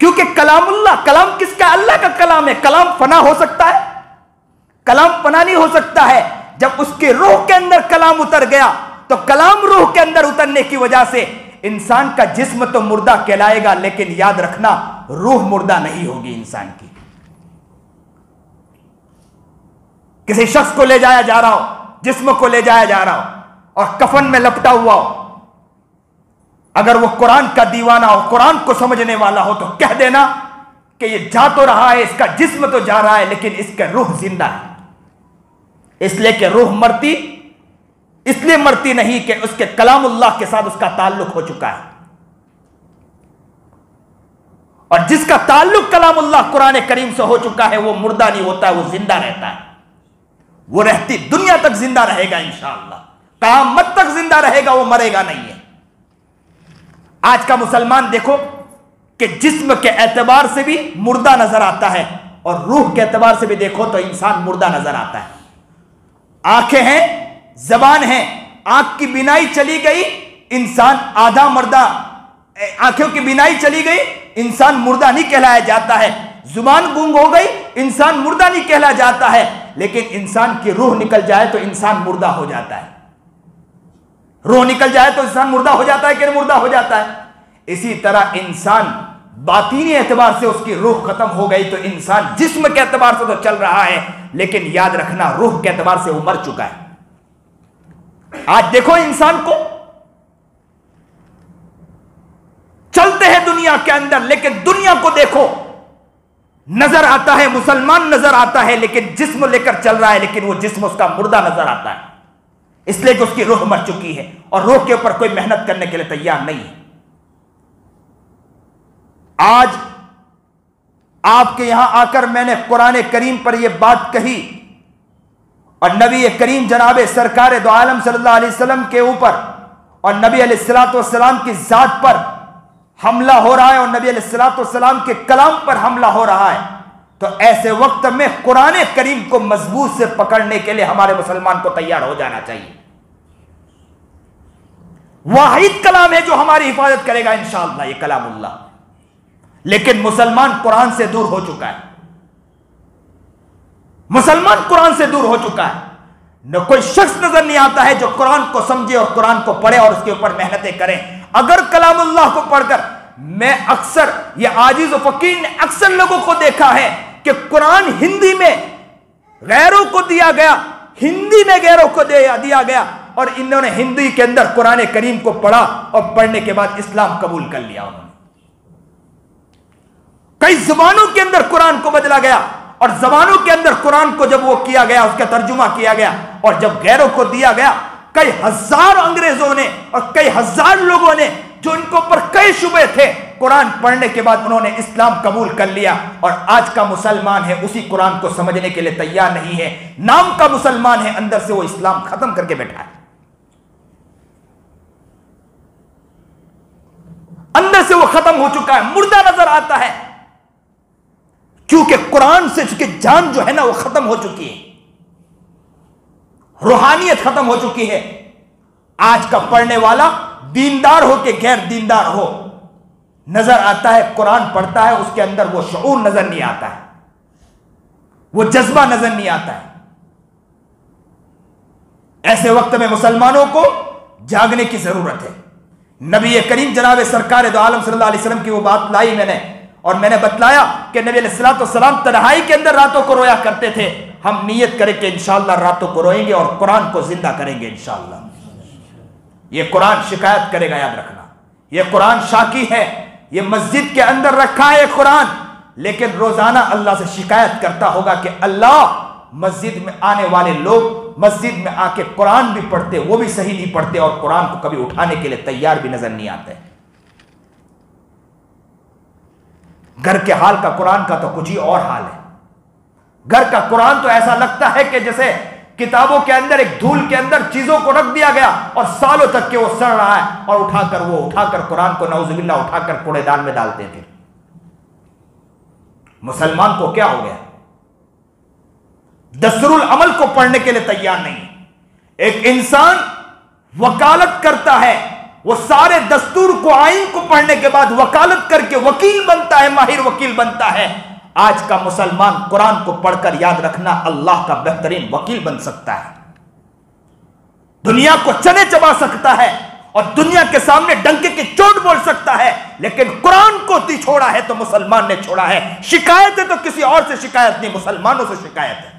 Speaker 2: क्योंकि कलामुल्लाह, कलाम किसका? अल्लाह का कलाम है। कलाम फना हो सकता है? कलाम फना नहीं हो सकता है। जब उसके रूह के अंदर कलाम उतर गया तो कलाम रूह के अंदर उतरने की वजह से इंसान का जिस्म तो मुर्दा कहलाएगा, लेकिन याद रखना रूह मुर्दा नहीं होगी इंसान की। किसी शख्स को ले जाया जा रहा हो, जिस्म को ले जाया जा रहा हो और कफन में लपटा हुआ हो, अगर वो कुरान का दीवाना हो, कुरान को समझने वाला हो, तो कह देना कि ये जा तो रहा है, इसका जिस्म तो जा रहा है, लेकिन इसका रूह जिंदा है। इसलिए कि रूह मरती इसलिए मरती नहीं कि उसके कलामुल्लाह के साथ उसका ताल्लुक हो चुका है। और जिसका ताल्लुक कलामुल्लाह कुरान करीम से हो चुका है वो मुर्दा नहीं होता है, वो जिंदा रहता है। वो रहती दुनिया तक जिंदा रहेगा इंशाअल्लाह, क़यामत तक जिंदा रहेगा, वो मरेगा नहीं है। आज का मुसलमान देखो कि जिस्म के एतबार से भी मुर्दा नजर आता है और रूह के एतबार से भी देखो तो इंसान मुर्दा नजर आता है। आंखें हैं, जबान है, आंख की बिनाई चली गई, इंसान आधा मर्दा, आंखों की बिनाई चली गई, इंसान मुर्दा नहीं कहलाया जाता है। जुबान गूंग हो गई, इंसान मुर्दा नहीं कहला जाता है, लेकिन इंसान की रूह निकल जाए तो इंसान मुर्दा हो जाता है। रूह निकल जाए तो इंसान मुर्दा हो जाता है कि मुर्दा हो जाता है। इसी तरह इंसान बातीनी एतबार से उसकी रूह खत्म हो गई तो इंसान जिस्म के एतबार से तो चल रहा है, लेकिन याद रखना रूह के एतबार से वो मर चुका है। आज देखो इंसान को, चलते हैं दुनिया के अंदर, लेकिन दुनिया को देखो, नजर आता है मुसलमान नजर आता है, लेकिन जिस्म लेकर चल रहा है, लेकिन वो जिस्म उसका मुर्दा नजर आता है, इसलिए कि उसकी रूह मर चुकी है और रूह के ऊपर कोई मेहनत करने के लिए तैयार नहीं है। आज आपके यहां आकर मैंने कुरान करीम पर यह बात कही और नबी करीम जनाब सरकार दो आलम सल्लल्लाहु अलैहि वसल्लम के ऊपर और नबी अलैहिस्सलातु वस्सलाम की जात पर हमला हो रहा है और नबी अलैहिस्सलातु वस्सलाम के कलाम पर हमला हो रहा है, तो ऐसे वक्त में कुरान करीम को मजबूत से पकड़ने के लिए हमारे मुसलमान को तैयार हो जाना चाहिए। वाहिद कलाम है जो हमारी हिफाजत करेगा इंशाअल्लाह, ये कलामुल्लाह। लेकिन मुसलमान कुरान से दूर हो चुका है, मुसलमान कुरान से दूर हो चुका है। न कोई शख्स नजर नहीं आता है जो कुरान को समझे और कुरान को पढ़े और उसके ऊपर मेहनतें करें। अगर कलामुल्लाह को पढ़कर, मैं अक्सर, ये आजिज और फकीर ने अक्सर लोगों को देखा है कि कुरान हिंदी में गैरों को दिया गया, हिंदी में गैरों को दिया गया और इन्होंने हिंदी के अंदर कुरान करीम को पढ़ा और पढ़ने के बाद इस्लाम कबूल कर लिया। उन्होंने कई जुबानों के अंदर कुरान को बदला गया और जबानों के अंदर कुरान को जब वो किया गया, उसका तर्जुमा किया गया और जब गैरों को दिया गया, कई हजार अंग्रेजों ने और कई हजार लोगों ने जो इनके ऊपर कई शुबे थे, कुरान पढ़ने के बाद उन्होंने इस्लाम कबूल कर लिया। और आज का मुसलमान है उसी कुरान को समझने के लिए तैयार नहीं है, नाम का मुसलमान है, अंदर से वो इस्लाम खत्म करके बैठा है, अंदर से वो खत्म हो चुका है, मुर्दा नजर आता है, क्योंकि कुरान से उसकी जान जो है ना वो खत्म हो चुकी है, रूहानियत खत्म हो चुकी है। आज का पढ़ने वाला दीनदार हो के गैर दीनदार हो, नजर आता है कुरान पढ़ता है, उसके अंदर वो शऊर नजर नहीं आता है, वो जज्बा नजर नहीं आता है। ऐसे वक्त में मुसलमानों को जागने की जरूरत है। नबी करीम जनाब सरकार दो आलम सल्लल्लाहु अलैहि वसल्लम की वो बात लाई मैंने, और मैंने बतलाया कि नबी अलैहिस्सलातु वस्सलाम तन्हाई के अंदर रातों को रोया करते थे। हम नियत करें कि इंशाअल्लाह रातों को रोएंगे और कुरान को जिंदा करेंगे इंशाअल्लाह। ये कुरान शिकायत करेगा, याद रखना, ये कुरान शाकी है, ये मस्जिद के अंदर रखा है कुरान, लेकिन रोजाना अल्लाह से शिकायत करता होगा कि अल्लाह, मस्जिद में आने वाले लोग मस्जिद में आके कुरान भी पढ़ते, वो भी सही नहीं पढ़ते और कुरान को कभी उठाने के लिए तैयार भी नजर नहीं आते। घर के हाल का कुरान का तो कुछ ही और हाल है। घर का कुरान तो ऐसा लगता है कि जैसे किताबों के अंदर एक धूल के अंदर चीजों को रख दिया गया और सालों तक के वो सड़ रहा है, और उठाकर कुरान को नौजुबिल्लाह उठाकर कूड़ेदान में डालते थे। मुसलमान को क्या हो गया? दस्तूरुल अमल को पढ़ने के लिए तैयार नहीं। एक इंसान वकालत करता है, वो सारे दस्तूर को, आइन को पढ़ने के बाद वकालत करके वकील बनता है, माहिर वकील बनता है। आज का मुसलमान कुरान को पढ़कर, याद रखना, अल्लाह का बेहतरीन वकील बन सकता है, दुनिया को चने चबा सकता है और दुनिया के सामने डंके की चोट बोल सकता है, लेकिन कुरान को छोड़ा है तो मुसलमान ने छोड़ा है। शिकायत है तो किसी और से शिकायत नहीं, मुसलमानों से शिकायत है।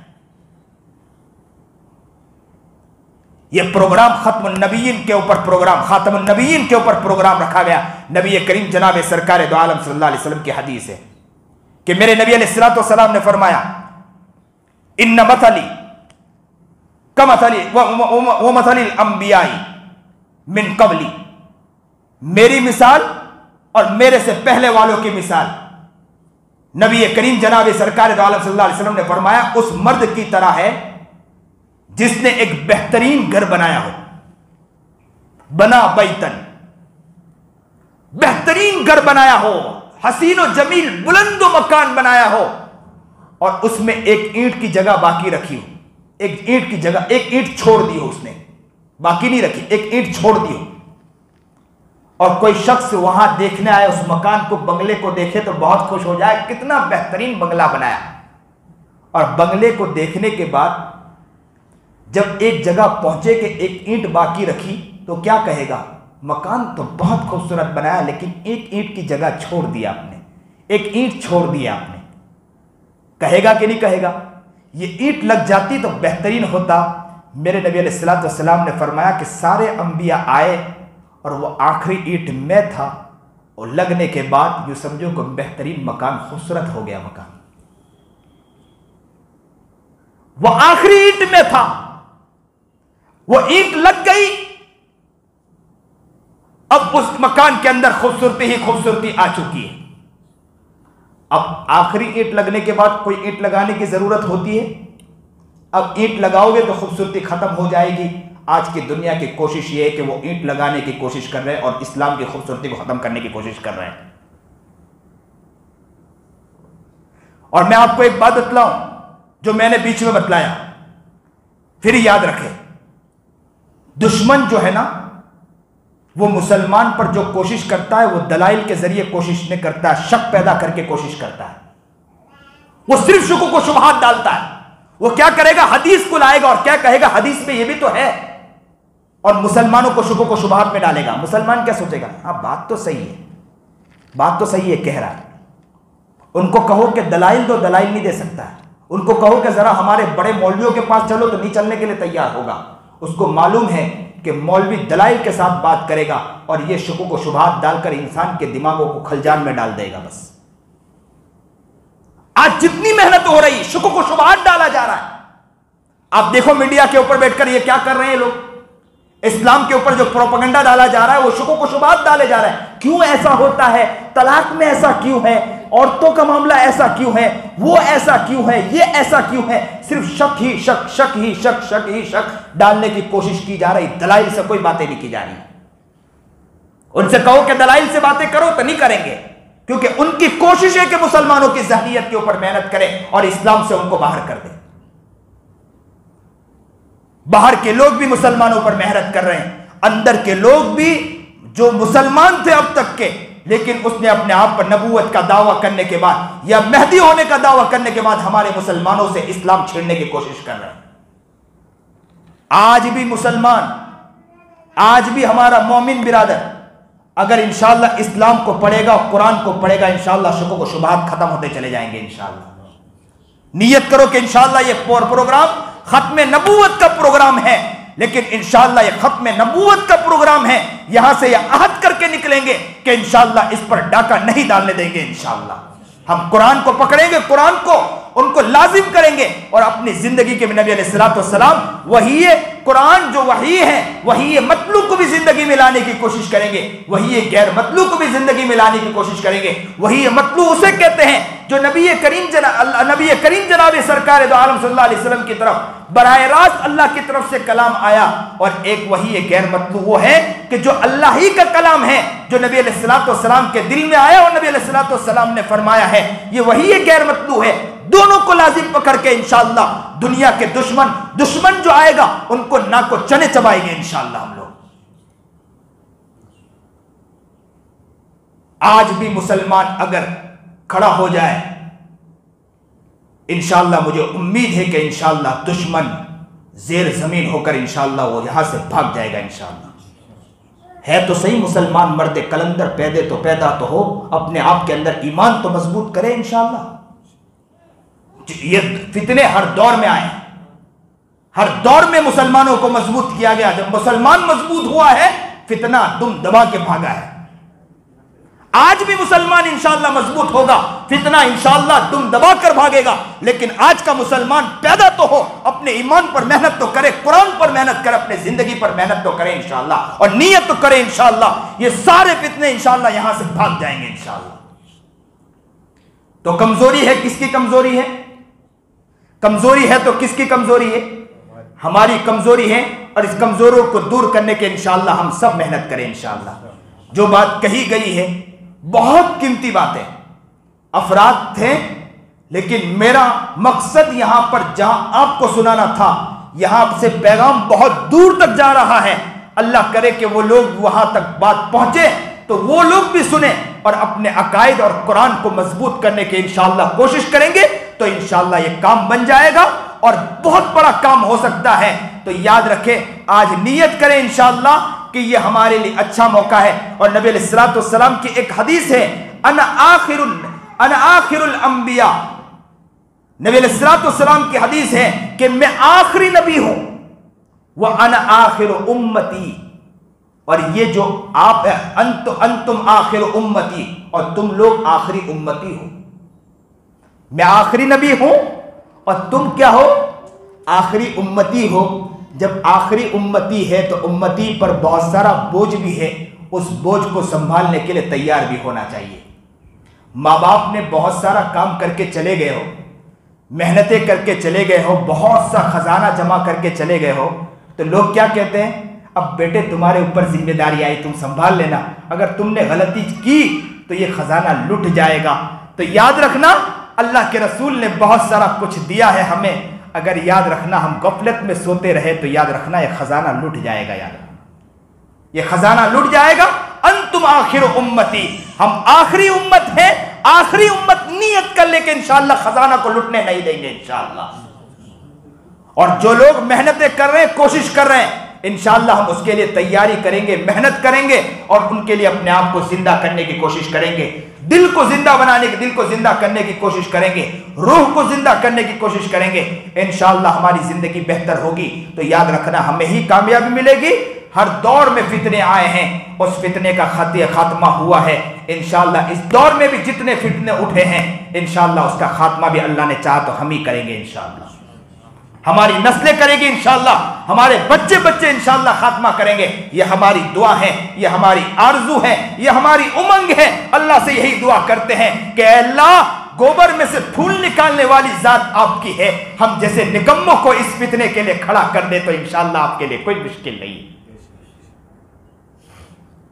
Speaker 2: यह प्रोग्राम खत्मुन नबीयीन के ऊपर प्रोग्राम, खातमुन नबीयीन के ऊपर प्रोग्राम रखा गया। नबी करीम जनाब सरकार दो आलम सल्लल्लाहु अलैहि वसल्लम की हदीस है कि मेरे नबी अलैहिस्सलातु वस्सलाम ने फरमाया, इन्ना मथली कमथली व मथलिल अंबियाई मिन कबली, मेरी मिसाल और मेरे से पहले वालों की मिसाल, नबी करीम जनाब सरकार दो आलम सल्लल्लाहु अलैहि वसल्लम ने फरमाया, उस मर्द की तरह है जिसने एक बेहतरीन घर बनाया हो, बना बैतन, बेहतरीन घर बनाया हो, हसीन और जमील बुलंद मकान बनाया हो, और उसमें एक ईंट की जगह बाकी रखी हो, एक ईंट की जगह, एक ईंट छोड़ दी हो, उसने बाकी नहीं रखी, एक ईंट छोड़ दी हो, और कोई शख्स वहां देखने आए, उस मकान को, बंगले को देखे तो बहुत खुश हो जाए, कितना बेहतरीन बंगला बनाया। और बंगले को देखने के बाद जब एक जगह पहुंचे कि एक ईंट बाकी रखी, तो क्या कहेगा? मकान तो बहुत खूबसूरत बनाया, लेकिन एक ईंट की जगह छोड़ दिया आपने, एक ईंट छोड़ दिया आपने। कहेगा कि नहीं कहेगा? ये ईंट लग जाती तो बेहतरीन होता। मेरे नबी अलैहिस्सलाम ने फरमाया कि सारे अंबिया आए और वो आखिरी ईंट में था, और लगने के बाद यूं समझो कि बेहतरीन मकान, खूबसूरत हो गया मकान। वो आखिरी ईंट में था, वो ईंट लग गई, अब उस मकान के अंदर खूबसूरती ही खूबसूरती आ चुकी है। अब आखिरी ईंट लगने के बाद कोई ईंट लगाने की जरूरत होती है? अब ईंट लगाओगे तो खूबसूरती खत्म हो जाएगी। आज की दुनिया की कोशिश ये है कि वो ईंट लगाने की कोशिश कर रहे हैं और इस्लाम की खूबसूरती को खत्म करने की कोशिश कर रहे हैं। और मैं आपको एक बात बतलाऊं जो मैंने बीच में बतलाया, फिर याद रखें, दुश्मन जो है ना, वो मुसलमान पर जो कोशिश करता है वो दलाइल के जरिए कोशिश नहीं करता है, शक पैदा करके कोशिश करता है। वो सिर्फ शुक को शुबहात डालता है। वो क्या करेगा? हदीस को लाएगा और क्या कहेगा? हदीस में ये भी तो है, और मुसलमानों को शुक को शुबहात में डालेगा। मुसलमान क्या सोचेगा? हाँ, बात तो सही है, बात तो सही है कह रहा है। उनको कहो कि दलाइल दो, दलाइल नहीं दे सकता है। उनको कहो कि जरा हमारे बड़े मौलवियों के पास चलो, तो नहीं चलने के लिए तैयार होगा। उसको मालूम है कि मौलवी दलाइल के साथ बात करेगा और ये शुक को शुबहात डालकर इंसान के दिमागों को खलजान में डाल देगा। बस आज जितनी मेहनत हो रही, शुक को शुबहात डाला जा रहा है। आप देखो मीडिया के ऊपर बैठकर ये क्या कर रहे हैं लोग, इस्लाम के ऊपर जो प्रोपेगेंडा डाला जा रहा है वो शुक को शुबहात डाले जा रहा है। क्यों ऐसा होता है? तलाक में ऐसा क्यों है? औरतों का मामला ऐसा क्यों है? वो ऐसा क्यों है? ये ऐसा क्यों है? सिर्फ शक ही शक, शक ही शक, शक ही शक डालने की कोशिश की जा रही। दलाइल से कोई बातें नहीं की जा रही। उनसे कहो कि दलाइल से बातें करो तो नहीं करेंगे, क्योंकि उनकी कोशिश है कि मुसलमानों की ज़हनियत के ऊपर मेहनत करें और इस्लाम से उनको बाहर कर दें। बाहर के लोग भी मुसलमानों पर मेहनत कर रहे हैं, अंदर के लोग भी जो मुसलमान थे अब तक के, लेकिन उसने अपने आप पर नबूवत का दावा करने के बाद या मेहदी होने का दावा करने के बाद हमारे मुसलमानों से इस्लाम छीनने की कोशिश कर रहे हैं। आज भी मुसलमान, आज भी हमारा मोमिन बिरादर अगर इंशाअल्लाह इस्लाम को पढ़ेगा, कुरान को पढ़ेगा, इंशाअल्लाह शुक को शुबहात खत्म होते चले जाएंगे। इंशाअल्लाह नियत करो कि इंशाअल्लाह ये प्रोग्राम खत्म नबूवत का प्रोग्राम है, लेकिन इंशाअल्लाह ये खत्म नबूवत का प्रोग्राम है। यहां से ये अहद करके निकलेंगे कि इंशाअल्लाह इस पर डाका नहीं डालने देंगे। इंशाअल्लाह हम कुरान को पकड़ेंगे, कुरान को उनको लाजिम करेंगे और अपनी जिंदगी के नबी अलैहिस्सलाम वही है, कुरान जो वही है, वही है मतलू को भी जिंदगी में लाने की कोशिश करेंगे, वही है गैर मतलू को भी जिंदगी में लाने की कोशिश करेंगे। वही है मतलू उसे कहते हैं जो नबी करीम जनाब सरकार दो आलम सल्लल्लाहु अलैहि वसल्लम की तरफ बराह रास्त अल्लाह की तरफ से कलाम आया, और एक वही है गैर मतलू वो है कि जो अल्लाह ही का कलाम है, जो नबी अलैहिस्सलाम के दिल में आया और नबी अलैहिस्सलाम ने फरमाया है, ये वही है गैर मतलू है। दोनों को लाजिम पकड़ के इंशाअल्लाह दुनिया के दुश्मन जो आएगा उनको नाको चने चबाएंगे इंशाअल्लाह हम लोग। आज भी मुसलमान अगर खड़ा हो जाए, इंशाअल्लाह मुझे उम्मीद है कि इंशाअल्लाह दुश्मन जेर जमीन होकर इंशाअल्लाह वो यहां से भाग जाएगा। इंशाअल्लाह है तो सही मुसलमान मर्द कलंदर, पैदा तो हो, अपने आप के अंदर ईमान तो मजबूत करे इंशाअल्लाह। ये फितने हर दौर में आए, हर दौर में मुसलमानों को मजबूत किया गया। जब मुसलमान मजबूत हुआ है, फितना दुम दबा के भागा है। आज भी मुसलमान इंशाअल्लाह मजबूत होगा, फितना इंशाअल्लाह दुम दबा कर भागेगा। लेकिन आज का मुसलमान पैदा तो हो, अपने ईमान पर मेहनत तो करे, कुरान पर मेहनत करे, अपने जिंदगी पर मेहनत तो करे इंशाअल्लाह, और नियत तो करे इंशाअल्लाह। ये सारे फितने इंशाअल्लाह यहां से भाग जाएंगे इंशाअल्लाह। तो कमजोरी है, किसकी कमजोरी है? कमजोरी है तो किसकी कमजोरी है? हमारी कमजोरी है, और इस कमजोरियों को दूर करने के इंशाअल्लाह हम सब मेहनत करें इंशाअल्लाह। जो बात कही गई है बहुत कीमती बात है, अफराद थे, लेकिन मेरा मकसद यहां पर जहां आपको सुनाना था, यहां से पैगाम बहुत दूर तक जा रहा है। अल्लाह करे कि वो लोग वहां तक बात पहुंचे तो वो लोग भी सुने और अपने अकायद और कुरान को मजबूत करने की इंशाअल्लाह कोशिश करेंगे, तो इंशाअल्लाह ये काम बन जाएगा और बहुत बड़ा काम हो सकता है। तो याद रखें, आज नियत करें इंशाअल्लाह कि ये हमारे लिए अच्छा मौका है। और नबी अलैहिस्सलातु वस्सलाम की एक हदीस है, अना आखिरुल अंबिया, नबी अलैहिस्सलातु वस्सलाम की हदीस है कि मैं आखिरी नबी हूं, वह अना आखिर उम्मती, और ये जो आप है अंतुम आखिर उम्मती, और तुम लोग आखिरी उम्मती हो। मैं आखिरी नबी हूं और तुम क्या हो, आखिरी उम्मती हो। जब आखिरी उम्मती है तो उम्मती पर बहुत सारा बोझ भी है, उस बोझ को संभालने के लिए तैयार भी होना चाहिए। माँ बाप ने बहुत सारा काम करके चले गए हो, मेहनतें करके चले गए हो, बहुत सा खजाना जमा करके चले गए हो, तो लोग क्या कहते हैं, अब बेटे तुम्हारे ऊपर जिम्मेदारी आई, तुम संभाल लेना, अगर तुमने गलती की तो ये खजाना लुट जाएगा। तो याद रखना, अल्लाह के रसूल ने बहुत सारा कुछ दिया है हमें, अगर याद रखना हम गफलत में सोते रहे तो याद रखना ये खजाना लुट जाएगा, याद रखना ये खजाना लुट जाएगा। अंतुम आखिर उम्मती, हम आखिरी उम्मत है, आखिरी उम्मत नियत कर लेके इंशाअल्लाह खजाना को लुटने नहीं देंगे इंशाअल्लाह। और जो लोग मेहनतें कर रहे हैं, कोशिश कर रहे हैं, इंशाअल्लाह हम उसके लिए तैयारी करेंगे, मेहनत करेंगे और उनके लिए अपने आप को जिंदा करने की कोशिश करेंगे, दिल को जिंदा बनाने की, दिल को जिंदा करने की कोशिश करेंगे, रूह को जिंदा करने की कोशिश करेंगे। इंशाअल्लाह हमारी जिंदगी बेहतर होगी। तो याद रखना, हमें ही कामयाबी मिलेगी। हर दौर में फितने आए हैं, उस फितने का खात्मा हुआ है। इंशाअल्लाह इस दौर में भी जितने फितने उठे हैं, इंशाअल्लाह उसका खात्मा भी अल्लाह ने चाहा तो हम ही करेंगे इंशाअल्लाह। हमारी नस्लें करेंगी इंशाअल्लाह, हमारे बच्चे बच्चे इंशाअल्लाह खात्मा करेंगे। ये हमारी दुआ है, ये हमारी आरजू है, ये हमारी उमंग है। अल्लाह से यही दुआ करते हैं कि अल्लाह, गोबर में से फूल निकालने वाली जात आपकी है, हम जैसे निकम्मों को इस फितने के लिए खड़ा कर दे तो इंशाअल्लाह आपके लिए कोई मुश्किल नहीं,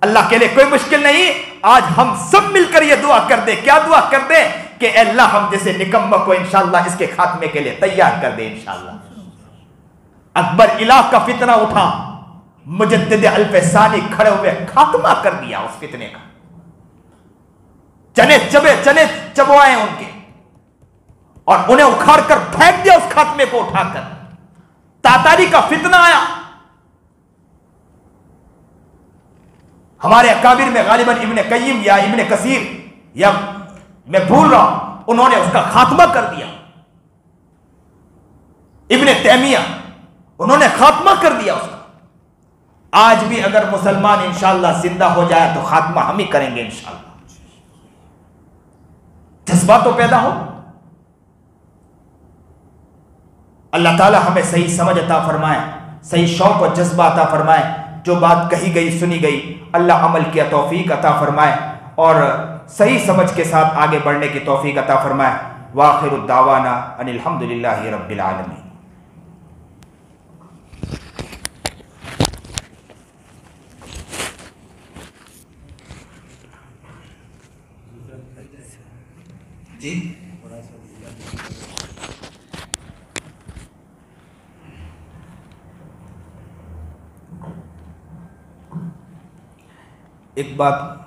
Speaker 2: अल्लाह के लिए कोई मुश्किल नहीं। आज हम सब मिलकर यह दुआ कर दे, क्या दुआ कर दे कि अल्लाह हम जैसे निकम्मों को इंशाअल्लाह इसके खात्मे के लिए तैयार कर दे इंशाअल्लाह। अकबर इलाक का फितना उठा, मुजद्दिद अल्फसानी खड़े हुए खात्मा कर दिया उस फितने का, चने चबवाए उनके और उन्हें उखाड़ कर फेंक दिया उस खात्मे को उठाकर। तातारी का फितना आया, हमारे अकाबिर में गालिबन इब्ने कय्यिम या इब्ने कसीर या मैं भूल रहा हूं, उन्होंने उसका खात्मा कर दिया। इब्ने तैमिया, उन्होंने खात्मा कर दिया उसका। आज भी अगर मुसलमान इंशाअल्लाह जिंदा हो जाए तो खात्मा हम ही करेंगे इंशाअल्लाह। जज्बा तो पैदा हो। अल्लाह ताला हमें सही समझ अता फरमाए, सही शौक और जज्बा अता फरमाए। जो बात कही गई सुनी गई, अल्लाह अमल की तौफीक अता फरमाए और सही समझ के साथ आगे बढ़ने की तौफीक अता फरमाए। वाखिरु दावाना अनिल हम्दुलिल्लाहि रब्बिल आलमीन। जी एक बात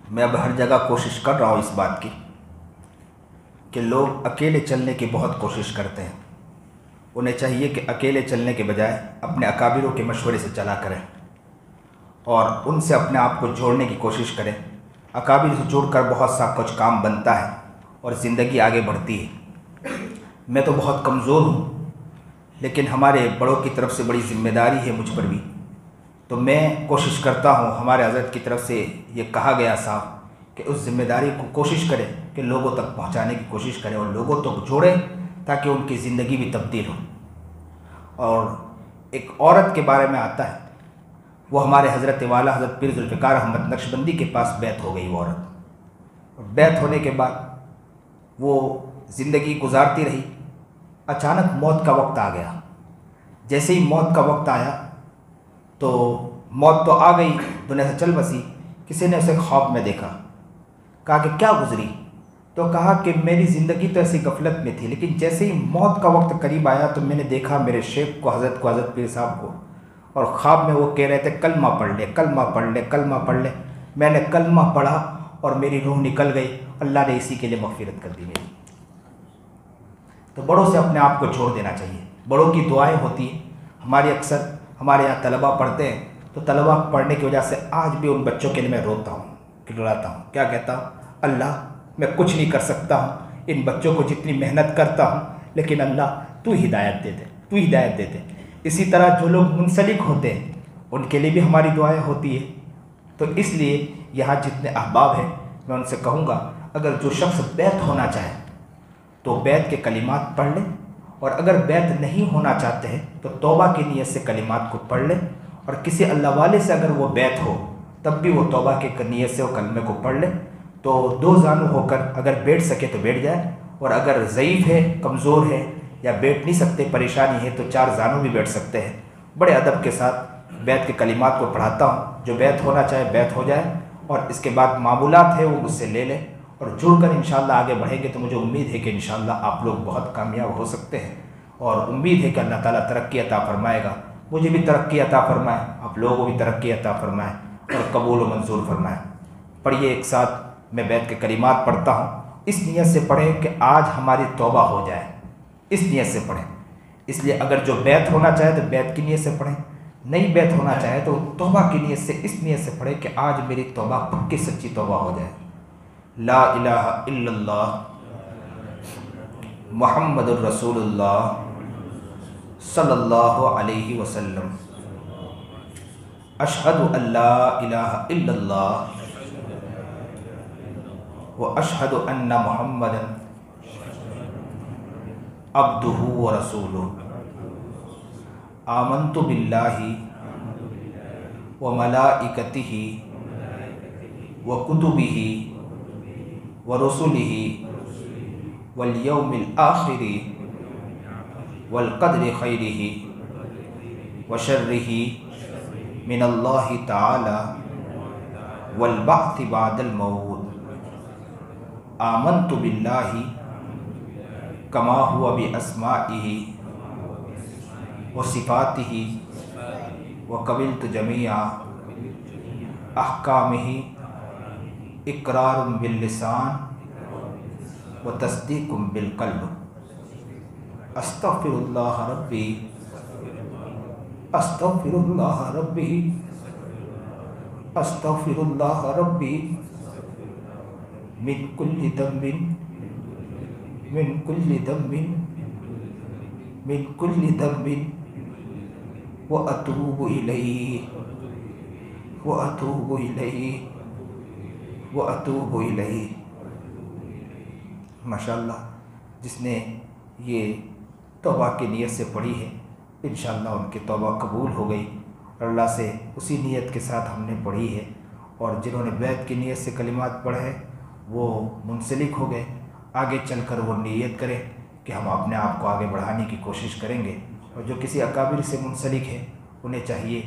Speaker 2: मैं अब हर जगह कोशिश कर रहा हूँ इस बात की कि लोग अकेले चलने की बहुत कोशिश करते हैं। उन्हें चाहिए कि अकेले चलने के बजाय अपने अकाबिरों के मशवरे से चला करें और उनसे अपने आप को जोड़ने की कोशिश करें। अकाबिर से जुड़कर बहुत सा कुछ काम बनता है और ज़िंदगी आगे बढ़ती है। मैं तो बहुत कमज़ोर हूँ, लेकिन हमारे बड़ों की तरफ से बड़ी ज़िम्मेदारी है मुझ पर भी। तो मैं कोशिश करता हूँ, हमारे हज़रत की तरफ से ये कहा गया साहब कि उस ज़िम्मेदारी को कोशिश करें कि लोगों तक पहुँचाने की कोशिश करें और लोगों तक जोड़ें ताकि उनकी ज़िंदगी भी तब्दील हो। और एक औरत के बारे में आता है, वो हमारे हज़रत वाला हज़रत पीर ज़ुल्फ़िकार अहमद नक्शबंदी के पास बैत हो गई। वो औरत बैत होने के बाद वो ज़िंदगी गुजारती रही। अचानक मौत का वक्त आ गया। जैसे ही मौत का वक्त आया तो मौत तो आ गई, दुनिया से चल बसी। किसी ने उसे ख्वाब में देखा, कहा कि क्या गुजरी? तो कहा कि मेरी ज़िंदगी तो ऐसी गफलत में थी, लेकिन जैसे ही मौत का वक्त करीब आया तो मैंने देखा मेरे शेख को, हज़रत पीर साहब को,
Speaker 1: और ख्वाब में वो कह रहे थे कलमा पढ़ ले, कलमा पढ़ ले, कलमा पढ़ ले। मैंने कलमा पढ़ा और मेरी रूह निकल गई, अल्लाह ने इसी के लिए मग़फ़िरत कर दी मेरी। तो बड़ों से अपने आप को छोड़ देना चाहिए। बड़ों की दुआएं होती हैं। हमारे अक्सर हमारे यहाँ तलबा पढ़ते हैं, तो तलबा पढ़ने की वजह से आज भी उन बच्चों के लिए मैं रोता हूँ, गिड़गिड़ाता हूँ। क्या कहता हूँ, अल्लाह मैं कुछ नहीं कर सकता हूँ, इन बच्चों को जितनी मेहनत करता हूँ, लेकिन अल्लाह तू हिदायत दे दे, तू हिदायत दे दे। इसी तरह जो लोग मुंसलिक होते हैं उनके लिए भी हमारी दुआएं होती है। तो इसलिए यहाँ जितने अहबाब हैं मैं उनसे कहूँगा, अगर जो शख्स बैत होना चाहे तो बैत के कलिमात पढ़ ले, और अगर बैत नहीं होना चाहते हैं तो तौबा की नीयत से कलिमात को पढ़ ले, और किसी अल्लाह वाले से अगर वो बैत हो तब भी वो तौबा के नीयत से वो कलमे को पढ़ ले। तो दो जानू होकर अगर बैठ सके तो बैठ जाए, और अगर ज़ईफ़ है, कमज़ोर है या बैठ नहीं सकते, परेशानी है, तो चार जानू भी बैठ सकते हैं। बड़े अदब के साथ बैत के कलिमात को पढ़ाता हूँ। जो बैत होना चाहे बैत हो जाए, और इसके बाद मामूलात है वो मुझसे ले लें, और जुड़कर इंशाअल्लाह आगे बढ़ेंगे तो मुझे उम्मीद है कि इंशाअल्लाह आप लोग बहुत कामयाब हो सकते हैं। और उम्मीद है कि अल्लाह ताला तरक्की अता फरमाएगा, मुझे भी तरक्की अता फरमाए, आप लोगों को भी तरक्की अता फरमाए और कबूल व मंजूर फरमाए। पढ़िए एक साथ, मैं बैत के कलिमात पढ़ता हूँ। इस नीयत से पढ़ें कि आज हमारी तौबा हो जाए, इस नीयत से पढ़ें। इसलिए अगर जो बैत होना चाहे तो बैत की नीयत से पढ़ें, नहीं बैत होना चाहे तो तौबा की नीयत से, इस नीयत से पढ़ें कि आज मेरी तौबा पक्की सच्ची तौबा हो जाए। ला इलाहा इल्लल्लाह मुहम्मदुर रसूलुल्लाह सल्लल्लाहु अलैहि वसल्लम, अशहदु अल्ला इलाहा इल्लल्लाह व अशहदु अन्ना मुहम्मदन अब्दुहु व रसूलुहु, आमन्तु बिल्लाहि व मलाइकतिहि व कुतुबिहि व रुसुलिहि वल यौमिल आखिरि वल क़द्रि खैरिहि व शर्रिहि मिनल्लाहि ताला वल बअ्ति बअदल मौत, आमन्तु बिल्लाहि कमा हुवा बि अस्माइहि व सिफ़ातिहि व क़बिलतु जमीआ अहकामिहि इक़रारुम बिल लिसान व तस्दीक़ुम बिल क़ल्ब, अस्तग़फ़िरुल्लाह रब्बी अस्तग़फ़िरुल्लाह रब्बी अस्तग़फ़िरुल्लाह रब्बी मिन कुल्लि दम्बिन मिन कुल्लि दम्बिन मिन कुल्लि दम्बिन व अतूबु इलैहि व अतूबु इलैहि व अतूबु इलैहि। माशाअल्लाह, जिसने ये तौबा की नीयत से पढ़ी है, इंशाअल्लाह उनकी तौबा कबूल हो गई। अल्लाह से उसी नीयत के साथ हमने पढ़ी है, और जिन्होंने बैत की नीयत से कलिमात पढ़े हैं वो मुंसलिक हो गए। आगे चलकर वो नीयत करें कि हम अपने आप को आगे बढ़ाने की कोशिश करेंगे, और जो किसी अकाबिर से मुंसलिक है उन्हें चाहिए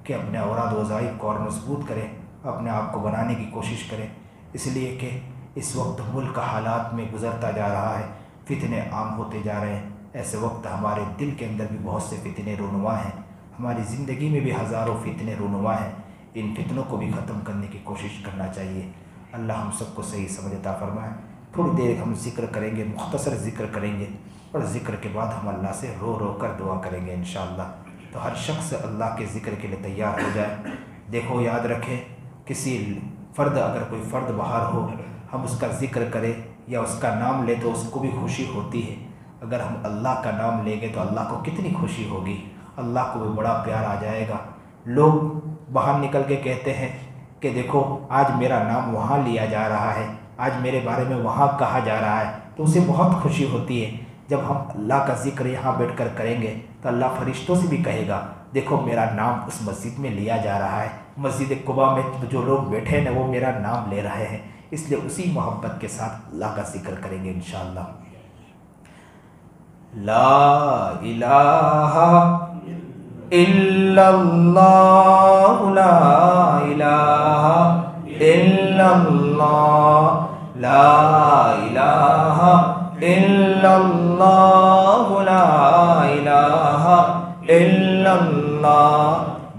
Speaker 1: कि अपने औराद वज़ाइफ को और मजबूत करें, अपने आप को बनाने की कोशिश करें। इसलिए कि इस वक्त मुल्क हालात में गुज़रता जा रहा है, फितने आम होते जा रहे हैं। ऐसे वक्त हमारे दिल के अंदर भी बहुत से फितने रूनुमा हैं, हमारी ज़िंदगी में भी हज़ारों फितने रूनुमा हैं। इन फितनों को भी ख़त्म करने की कोशिश करना चाहिए। अल्लाह हम सबको सही समझ अता फरमाए। थोड़ी देर हम ज़िक्र करेंगे, मुख्तसर ज़िक्र करेंगे, और ज़िक्र के बाद हम अल्लाह से रो रो कर दुआ करेंगे इंशाअल्लाह। तो हर शख्स अल्लाह के ज़िक्र के लिए तैयार हो जाए। देखो, याद रखें, किसी फ़र्द, अगर कोई फ़र्द बाहर हो, हम उसका ज़िक्र करें या उसका नाम ले तो उसको भी खुशी होती है। अगर हम अल्लाह का नाम लेंगे तो अल्लाह को कितनी खुशी होगी, अल्लाह को भी बड़ा प्यार आ जाएगा। लोग बाहर निकल के कहते हैं कि देखो आज मेरा नाम वहाँ लिया जा रहा है, आज मेरे बारे में वहाँ कहा जा रहा है, तो उसे बहुत खुशी होती है। जब हम अल्लाह का ज़िक्र यहाँ बैठकर करेंगे तो अल्लाह फरिश्तों से भी कहेगा, देखो मेरा नाम उस मस्जिद में लिया जा रहा है, मस्जिद कुबा में जो लोग बैठे हैं वो मेरा नाम ले रहे हैं। इसलिए उसी मोहब्बत के साथ अल्लाह का ज़िक्र करेंगे इंशाअल्लाह। ला इलाहा इल्लल्लाह, ला इलाहा इल्लल्लाह, ला इलाहा इल्लल्लाह, ला इलाहा इल्लल्लाह,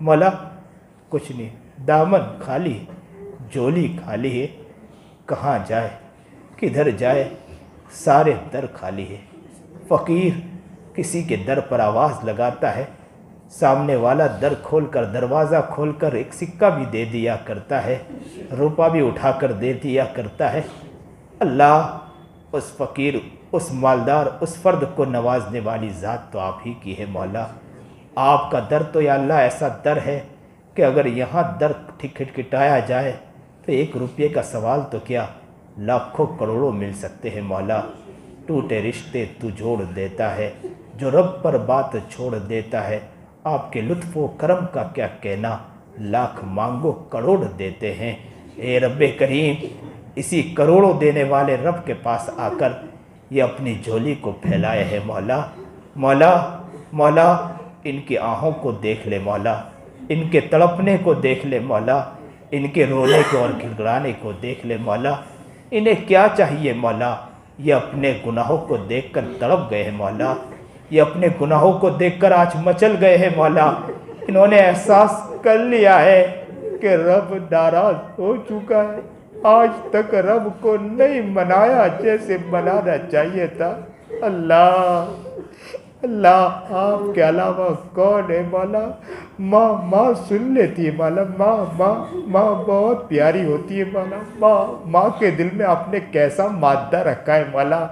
Speaker 3: मौला कुछ नहीं, दामन खाली, झोली खाली है, कहाँ जाए किधर जाए, सारे दर खाली है। फ़कीर किसी के दर पर आवाज़ लगाता है, सामने वाला दर खोलकर, दरवाज़ा खोलकर एक सिक्का भी दे दिया करता है, रुपया भी उठाकर दे दिया करता है। अल्लाह उस फ़कीर, उस मालदार, उस फ़र्द को नवाजने वाली ज़ात तो आप ही की है मौला। आपका दर तो या अल्लाह ऐसा दर है कि अगर यहाँ दर खटखटाया जाए तो 1 रुपये का सवाल तो क्या, लाखों करोड़ों मिल सकते हैं मौला। टूटे रिश्ते तू जोड़ देता है, जो रब पर बात छोड़ देता है। आपके लुत्फ़ व करम का क्या कहना, लाख मांगो करोड़ देते हैं। ए रब्बे करीम, इसी करोड़ों देने वाले रब के पास आकर ये अपनी झोली को फैलाए है मौला। मौला मौला इनकी आहों को देख ले मौला, इनके तड़पने को देख ले मौला, इनके रोने को और गिड़गिड़ाने को देख ले मौला। इन्हें क्या चाहिए मौला, ये अपने गुनाहों को देखकर तड़प गए हैं मौला, ये अपने गुनाहों को देखकर आज मचल गए हैं मौला। इन्होंने एहसास कर लिया है कि रब नाराज हो चुका है, आज तक रब को नहीं मनाया जैसे मनाना चाहिए था। अल्लाह अल्लाह आपके अलावा कौन है मौला। माँ सुन लेती है मौला, माँ बहुत प्यारी होती है मौला। माँ के दिल में आपने कैसा मादा रखा है मौला।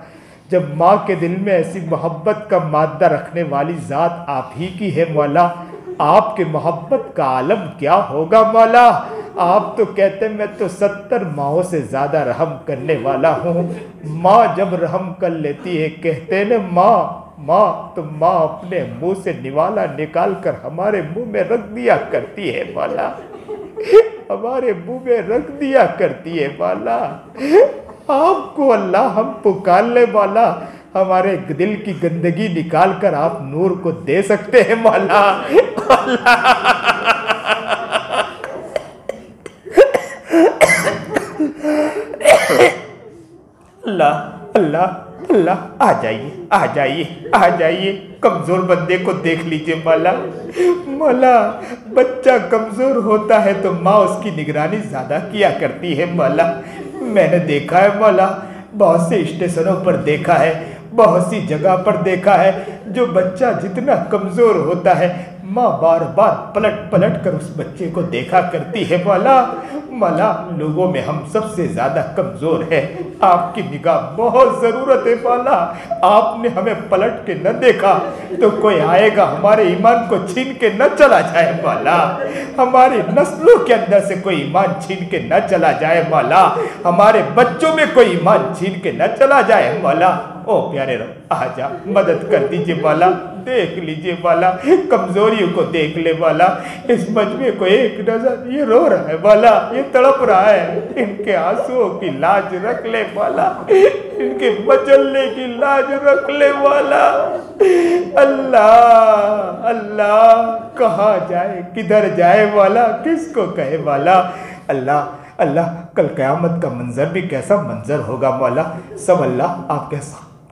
Speaker 3: जब माँ के दिल में ऐसी मोहब्बत का मादा रखने वाली ज़ात आप ही की है मौला, आपके मोहब्बत का आलम क्या होगा मौला। आप तो कहते मैं तो 70 माओं से ज़्यादा रहम करने वाला हूँ। माँ जब रहम कर लेती है, कहते न माँ तो माँ अपने मुंह से निवाला निकाल कर हमारे मुंह में रख दिया करती है मौला, हमारे मुंह में रख दिया करती है मौला। आपको अल्लाह हम पुकार ले मौला, हमारे दिल की गंदगी निकाल कर आप नूर को दे सकते हैं मौला। अल्लाह अल्लाह अल्लाह आ जाइए, कमज़ोर बंदे को देख लीजिए मौला। मौला बच्चा कमज़ोर होता है तो माँ उसकी निगरानी ज़्यादा किया करती है मौला। मैंने देखा है मौला, बहुत से स्टेशनों पर देखा है, बहुत सी जगह पर देखा है, जो बच्चा जितना कमज़ोर होता है माँ बार बार पलट कर उस बच्चे को देखा करती है मौला। मौला लोगों में हम सबसे ज़्यादा कमज़ोर है, आपकी निगाह बहुत ज़रूरत है मौला। आपने हमें पलट के न देखा तो कोई आएगा हमारे ईमान को छीन के न चला जाए मौला, हमारी नस्लों के अंदर से कोई ईमान छीन के न चला जाए मौला, हमारे बच्चों में कोई ईमान छीन के न चला जाए मौला। ओ प्यारे रब आजा, मदद कर दीजिए मौला, देख लीजिए मौला, कमजोरियों को देख ले मौला। इस मजमे को एक नजर, ये रो रहा है मौला, ये तड़प रहा है, इनके आंसुओं की लाज रख ले मौला, इनके मचलने की लाज रख ले मौला। अल्लाह अल्लाह कहाँ जाए, किधर जाए मौला, किसको कहे मौला। अल्लाह अल्लाह कल क़यामत का मंजर भी कैसा मंजर होगा मौला। सब अल्लाह आपके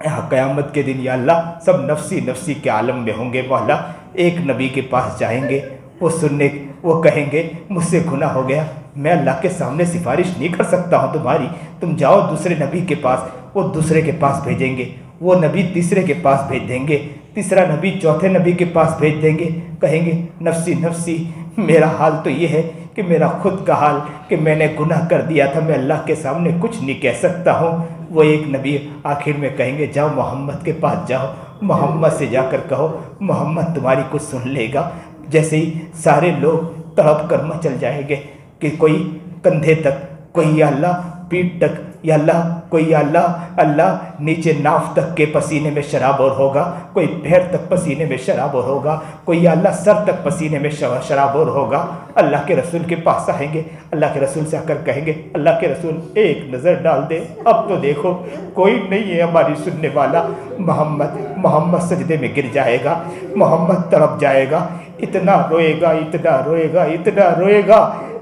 Speaker 3: यहाँ क़यामत के दिन या अल्लाह सब नफ्सी नफ्सी के आलम में होंगे मौला। एक नबी के पास जाएंगे, वो कहेंगे मुझसे गुनाह हो गया, मैं अल्लाह के सामने सिफारिश नहीं कर सकता हूँ तुम्हारी, तुम जाओ दूसरे नबी के पास। वो दूसरे के पास भेजेंगे, वो नबी तीसरे के पास भेज देंगे, तीसरा नबी चौथे नबी के पास भेज देंगे, कहेंगे नफ्सी नफ्सी, मेरा हाल तो ये है कि मेरा खुद का हाल कि मैंने गुनाह कर दिया था, मैं अल्लाह के सामने कुछ नहीं कह सकता हूँ। वो एक नबी आखिर में कहेंगे जाओ मोहम्मद के पास जाओ, मोहम्मद से जाकर कहो, मोहम्मद तुम्हारी कुछ सुन लेगा। जैसे ही सारे लोग तड़प कर मचल जाएंगे कि कोई कंधे तक, कोई या अल्लाह पीठ तक, या अल्लाह कोई या अल्लाह अल्लाह नीचे नाफ तक के पसीने में शराबोर होगा, कोई पैर तक पसीने में शराबोर होगा, कोई या अल्लाह सर तक पसीने में शराबोर होगा। अल्लाह के रसूल के पास आएंगे, अल्लाह के रसूल से आकर कहेंगे अल्लाह के रसूल एक नज़र डाल दे, अब तो देखो कोई नहीं है हमारी सुनने वाला। मोहम्मद सजदे में गिर जाएगा, मोहम्मद तड़प जाएगा, इतना रोएगा इतना रोएगा इतना रोएगा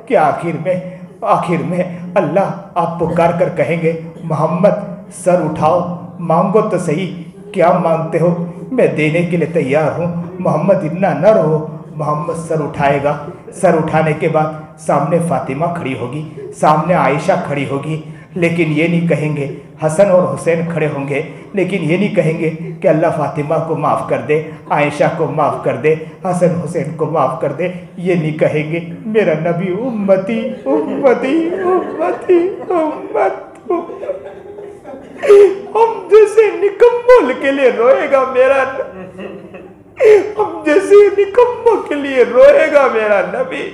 Speaker 3: कि आखिर में अल्लाह आप पुकार कर कहेंगे मोहम्मद सर उठाओ, मांगो तो सही, क्या मांगते हो, मैं देने के लिए तैयार हूँ। मोहम्मद इतना न रो, मोहम्मद सर उठाएगा। सर उठाने के बाद सामने फातिमा खड़ी होगी, सामने आयशा खड़ी होगी, लेकिन ये नहीं कहेंगे, हसन और हुसैन खड़े होंगे, लेकिन ये नहीं कहेंगे कि अल्लाह फातिमा को माफ़ कर दे, आयशा को माफ़ कर दे, हसन हुसैन को माफ़ कर दे। ये नहीं कहेंगे मेरा नबी उम्मती उम्मती उम्मती उम्मत। हम जैसे निकम्मों के लिए रोएगा मेरा, हम जैसे निकम्मों के लिए रोएगा मेरा नबी।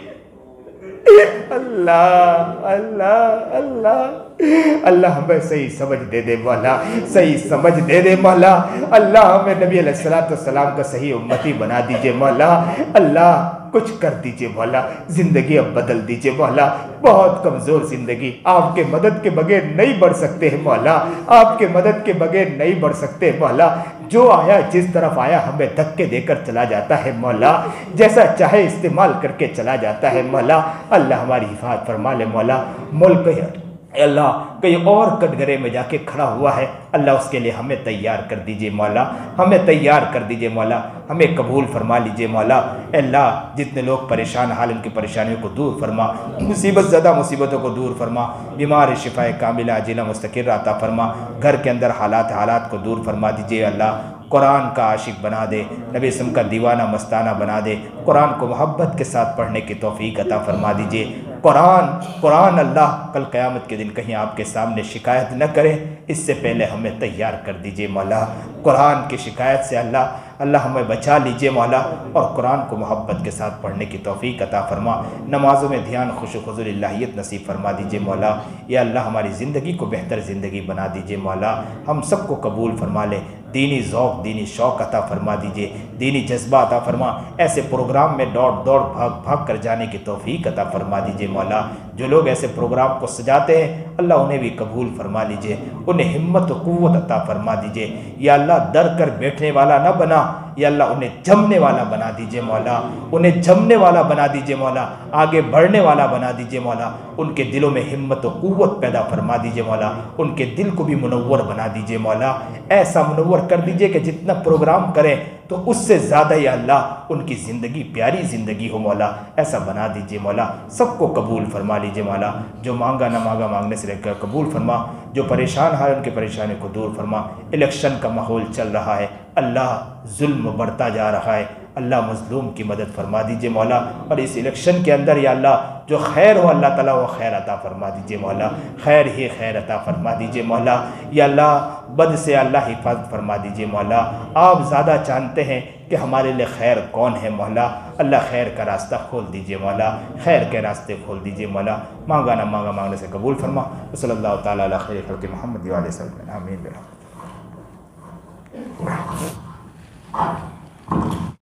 Speaker 3: अल्लाह अल्लाह अल्लाह अल्लाह हमें सही समझ दे दे मौला, सही समझ दे दे मौला। अल्लाह हमें नबी अलैहिस्सलाम का सही उम्मती बना दीजिए मौला। अल्लाह कुछ कर दीजिए मौला, ज़िंदगी अब बदल दीजिए मौला। बहुत कमज़ोर ज़िंदगी, आपके मदद के बगैर नहीं बढ़ सकते हैं मौला, आपके मदद के बगैर नहीं बढ़ सकते मौला। जो आया जिस तरफ आया हमें धक्के देकर चला जाता है मौला, जैसा चाहे इस्तेमाल करके चला जाता है मौला। अल्लाह हमारी हिफाजत फरमा ले मौला। मुल्क अल्लाह कहीं और कटघरे में जाके खड़ा हुआ है, अल्लाह उसके लिए हमें तैयार कर दीजिए मौला, हमें तैयार कर दीजिए मौला, हमें कबूल फरमा लीजिए मौला। अल्लाह जितने लोग परेशान हाल, उनकी परेशानियों को दूर फरमा, मुसीबत ज़्यादा मुसीबतों को दूर फरमा, बीमार शिफाए कामिला आजिला मुस्तकिर अता फरमा, घर के अंदर हालात को दूर फरमा दीजिए अल्लाह। कुरान का आशिक बना दे, नबी सम का दीवाना मस्ताना बना दे, कुरान को मोहब्बत के साथ पढ़ने की तौफीक अता फरमा दीजिए। कुरान अल्लाह कल क़यामत के दिन कहीं आपके सामने शिकायत न करे, इससे पहले हमें तैयार कर दीजिए मौला। कुरान की शिकायत से अल्लाह हमें बचा लीजिए मौला, और कुरान को मोहब्बत के साथ पढ़ने की तौफीक अता फरमा। नमाज़ों में ध्यान खुशू हुज़ूर इलाहियत नसीब फरमा दीजिए मौला। या अल्लाह हमारी ज़िंदगी को बेहतर ज़िंदगी बना दीजिए मौला। हम सबको कबूल फरमा ले, दीनी ज़ौक़ दीनी शौक़ अता फरमा दीजिए, दीनी जज्बा अता फरमा। ऐसे प्रोग्राम में दौड़ भाग कर जाने की तौफीक अता फरमा दीजिए मौला। जो लोग ऐसे प्रोग्राम को सजाते हैं अल्लाह उन्हें भी कबूल फरमा लीजिए, उन्हें हिम्मत व क़ुव्वत अता फरमा दीजिए। या अल्लाह डर कर बैठने वाला ना बना, या अल्लाह उन्हें जमने वाला बना दीजिए मौला, उन्हें जमने वाला बना दीजिए मौला, आगे बढ़ने वाला बना दीजिए मौला। उनके दिलों में हिम्मत व क़ुव्वत पैदा फरमा दीजिए मौला, उनके दिल को भी मुनव्वर बना दीजिए मौला। ऐसा मुनव्वर कर दीजिए कि जितना प्रोग्राम करें तो उससे ज़्यादा या अल्लाह उनकी ज़िंदगी प्यारी ज़िंदगी हो मौला, ऐसा बना दीजिए मौला। सबको कबूल फरमा लीजिए मौला। जो मांगा ना मांगा मांगने से लेकर कबूल फरमा, जो परेशान है उनकी परेशानी को दूर फरमा। इलेक्शन का माहौल चल रहा है, अल्लाह जुल्म बढ़ता जा रहा है, अल्लाह मज़लूम की मदद फरमा दीजिए मौला। और इस इलेक्शन के अंदर या अल्लाह जो खैर हो अल्लाह ताला वो खैर अता फरमा दीजिए मौला, खैर ही खैर अता फरमा दीजिए मौला। या अल्लाह बद से अल्लाह हिफाजत फरमा दीजिए मौला। आप ज़्यादा जानते हैं कि हमारे लिए खैर कौन है मौला। अल्लाह खैर का रास्ता खोल दीजिए मौला, खैर के रास्ते खोल दीजिए मौला। मांगा ना मांगा मांगने से कबूल फरमा। सल्लल्लाहु ताला अला खैर खल्क़ि मुहम्मद व आलिहि वसल्लम आमीन।